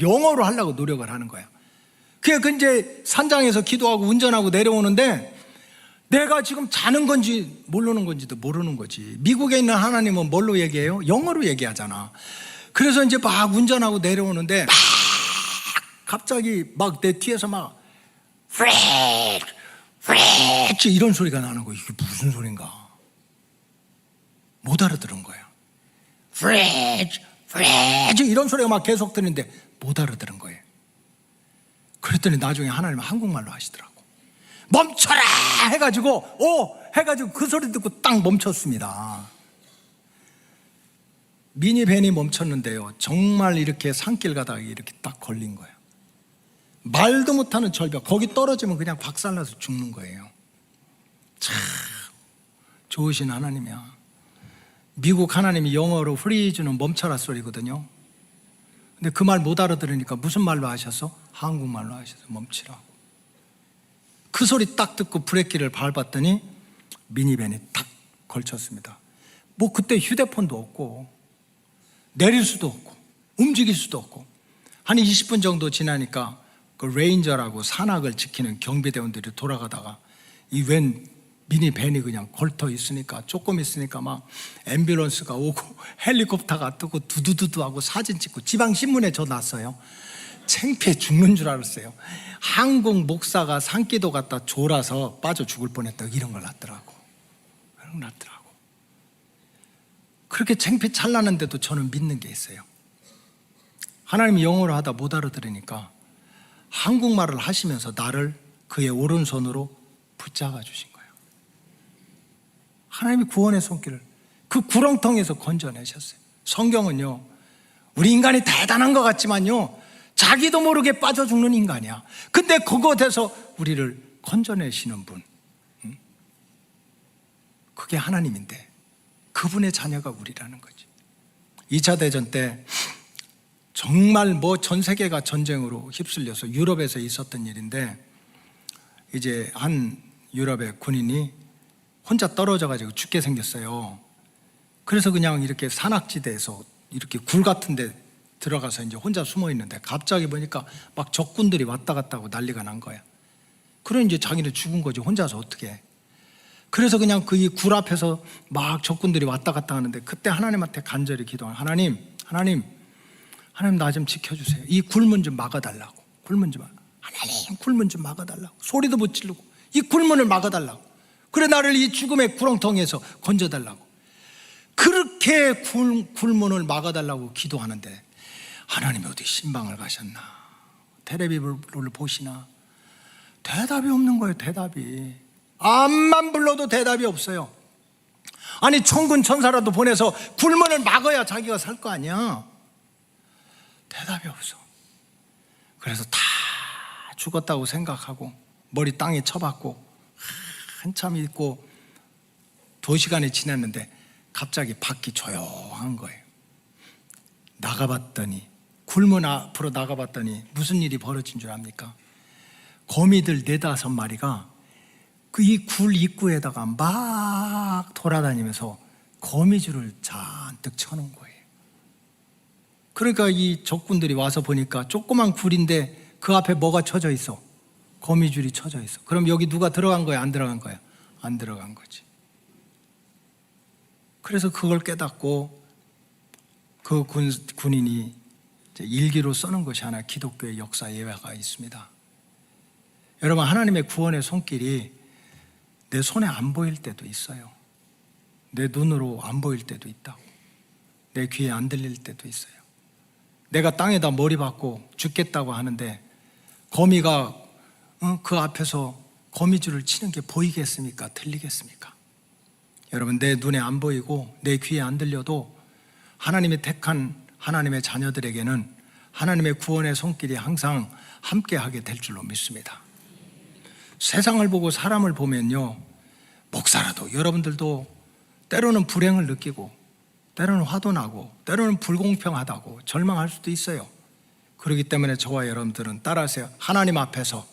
Speaker 3: 영어로 하려고 노력을 하는 거야. 그게 이제 산장에서 기도하고 운전하고 내려오는데 내가 지금 자는 건지 모르는 건지도 모르는 거지. 미국에 있는 하나님은 뭘로 얘기해요? 영어로 얘기하잖아. 그래서 이제 막 운전하고 내려오는데 막 갑자기 막 내 뒤에서 막 프레드 이런 소리가 나는 거야. 이게 무슨 소린가? 못 알아들은 거야. 프레드 이런 소리가 막 계속 들리는데 못 알아들은 거예요. 그랬더니 나중에 하나님은 한국말로 하시더라고. 멈춰라 해가지고 그 소리 듣고 딱 멈췄습니다. 미니밴이 멈췄는데요 정말 이렇게 산길 가다가 이렇게 딱 걸린 거예요. 말도 못하는 절벽, 거기 떨어지면 그냥 박살나서 죽는 거예요. 참 좋으신 하나님이야. 미국 하나님이 영어로 프리즈는 멈춰라 소리거든요. 근데 그 말 못 알아들으니까 무슨 말로 하셔서? 한국말로 하셔서 멈추라고. 그 소리 딱 듣고 브레이크를 밟았더니 미니밴이 딱 걸쳤습니다. 뭐 그때 휴대폰도 없고 내릴 수도 없고 움직일 수도 없고 한 20분 정도 지나니까 그 레인저라고 산악을 지키는 경비대원들이 돌아가다가 이 웬 미니밴이 그냥 걸터 있으니까 조금 있으니까 막 앰뷸런스가 오고 헬리콥터가 뜨고 두두두두 하고 사진 찍고 지방신문에 저 났어요. 창피해 죽는 줄 알았어요. 한국 목사가 산기도 갔다 졸아서 빠져 죽을 뻔했다 이런 걸 났더라고. 그렇게 창피 찰나는데도 저는 믿는 게 있어요. 하나님이 영어로 하다 못 알아들으니까 한국말을 하시면서 나를 그의 오른손으로 붙잡아 주신 거예요. 하나님이 구원의 손길을 그 구렁텅이에서 건져내셨어요. 성경은요, 우리 인간이 대단한 것 같지만요, 자기도 모르게 빠져 죽는 인간이야. 근데 그곳에서 우리를 건져내시는 분, 그게 하나님인데 그분의 자녀가 우리라는 거지. 2차 대전 때 정말 뭐 전 세계가 전쟁으로 휩쓸려서 유럽에서 있었던 일인데, 이제 한 유럽의 군인이 혼자 떨어져가지고 죽게 생겼어요. 그래서 그냥 이렇게 산악지대에서 이렇게 굴 같은 데 들어가서 이제 혼자 숨어 있는데 갑자기 보니까 막 적군들이 왔다 갔다 하고 난리가 난 거야. 그래 이제 자기는 죽은 거지, 혼자서 어떻게 해. 그래서 그냥 그 이 굴 앞에서 막 적군들이 왔다 갔다 하는데 그때 하나님한테 간절히 기도한, 하나님 나 좀 지켜주세요. 이 굴문 좀 막아달라고. 하나님 굴문 좀 막아달라고. 소리도 못 지르고 이 굴문을 막아달라고. 그래 나를 이 죽음의 구렁텅이에서 건져달라고. 그렇게 굴문을 막아달라고 기도하는데 하나님이 어디 신방을 가셨나, 텔레비를 보시나, 대답이 없는 거예요. 대답이 암만 불러도 대답이 없어요. 아니 천군 천사라도 보내서 굴문을 막아야 자기가 살 거 아니야. 대답이 없어. 그래서 다 죽었다고 생각하고 머리 땅에 쳐박고 한참 있고 2시간이 지났는데 갑자기 밖이 조용한 거예요. 나가봤더니, 굴문 앞으로 나가봤더니 무슨 일이 벌어진 줄 압니까? 거미들 4-5마리가 그 이 굴 입구에다가 막 돌아다니면서 거미줄을 잔뜩 쳐놓은 거예요. 그러니까 이 적군들이 와서 보니까 조그만 굴인데 그 앞에 뭐가 쳐져 있어? 거미줄이 쳐져 있어. 그럼 여기 누가 들어간 거야? 안 들어간 거야? 안 들어간 거지. 그래서 그걸 깨닫고 그 군인이 일기로 써는 것이 하나 기독교의 역사 예화가 있습니다. 여러분, 하나님의 구원의 손길이 내 손에 안 보일 때도 있어요. 내 눈으로 안 보일 때도 있다고. 내 귀에 안 들릴 때도 있어요. 내가 땅에다 머리 박고 죽겠다고 하는데 거미가 그 앞에서 거미줄을 치는 게 보이겠습니까? 들리겠습니까? 여러분, 내 눈에 안 보이고 내 귀에 안 들려도 하나님이 택한 하나님의 자녀들에게는 하나님의 구원의 손길이 항상 함께하게 될 줄로 믿습니다. 세상을 보고 사람을 보면요, 목사라도 여러분들도 때로는 불행을 느끼고 때로는 화도 나고 때로는 불공평하다고 절망할 수도 있어요. 그렇기 때문에 저와 여러분들은 따라하세요. 하나님 앞에서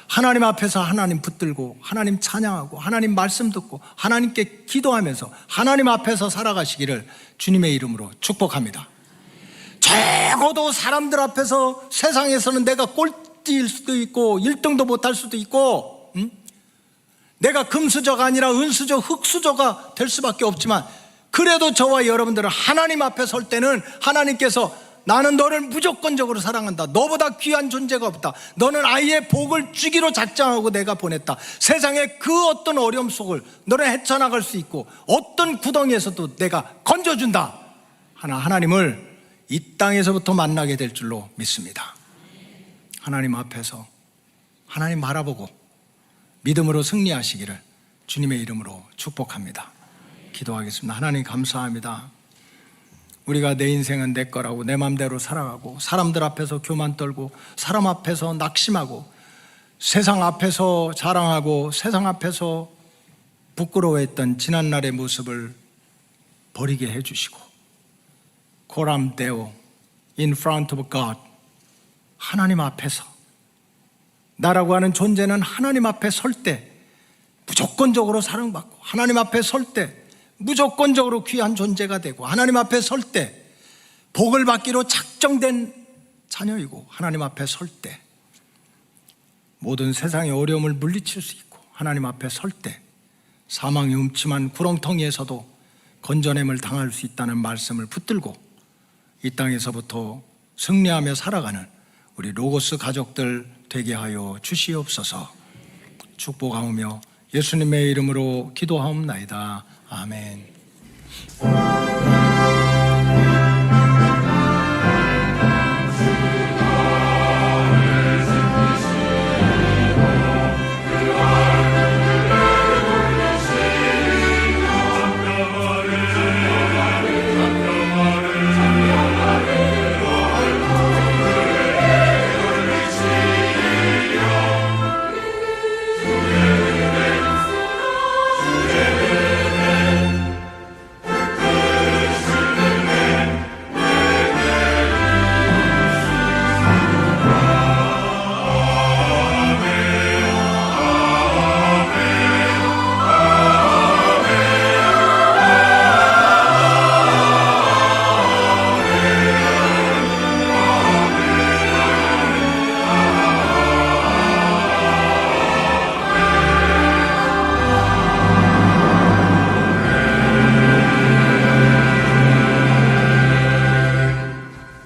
Speaker 3: 하나님 붙들고 하나님 찬양하고 하나님 말씀 듣고 하나님께 기도하면서 하나님 앞에서 살아가시기를 주님의 이름으로 축복합니다. 적어도 사람들 앞에서 세상에서는 내가 꼴찌일 수도 있고 1등도 못할 수도 있고, 내가 금수저가 아니라 은수저, 흙수저가 될 수밖에 없지만, 그래도 저와 여러분들은 하나님 앞에 설 때는 하나님께서 나는 너를 무조건적으로 사랑한다. 너보다 귀한 존재가 없다. 너는 아이의 복을 주기로 작정하고 내가 보냈다. 세상의 그 어떤 어려움 속을 너는 헤쳐나갈 수 있고 어떤 구덩이에서도 내가 건져준다. 하나님을 이 땅에서부터 만나게 될 줄로 믿습니다. 하나님 앞에서 하나님 바라보고 믿음으로 승리하시기를 주님의 이름으로 축복합니다. 기도하겠습니다. 하나님 감사합니다. 우리가 내 인생은 내 거라고 내 맘대로 살아가고 사람들 앞에서 교만 떨고 사람 앞에서 낙심하고 세상 앞에서 자랑하고 세상 앞에서 부끄러워했던 지난날의 모습을 버리게 해주시고 코람 데오 in front of God, 하나님 앞에서 나라고 하는 존재는 하나님 앞에 설 때 무조건적으로 사랑받고 하나님 앞에 설 때 무조건적으로 귀한 존재가 되고 하나님 앞에 설 때 복을 받기로 작정된 자녀이고 하나님 앞에 설 때 모든 세상의 어려움을 물리칠 수 있고 하나님 앞에 설 때 사망의 음침한 구렁텅이에서도 건져냄을 당할 수 있다는 말씀을 붙들고 이 땅에서부터 승리하며 살아가는 우리 로고스 가족들 되게 하여 주시옵소서. 축복하오며 예수님의 이름으로 기도하옵나이다. 아멘.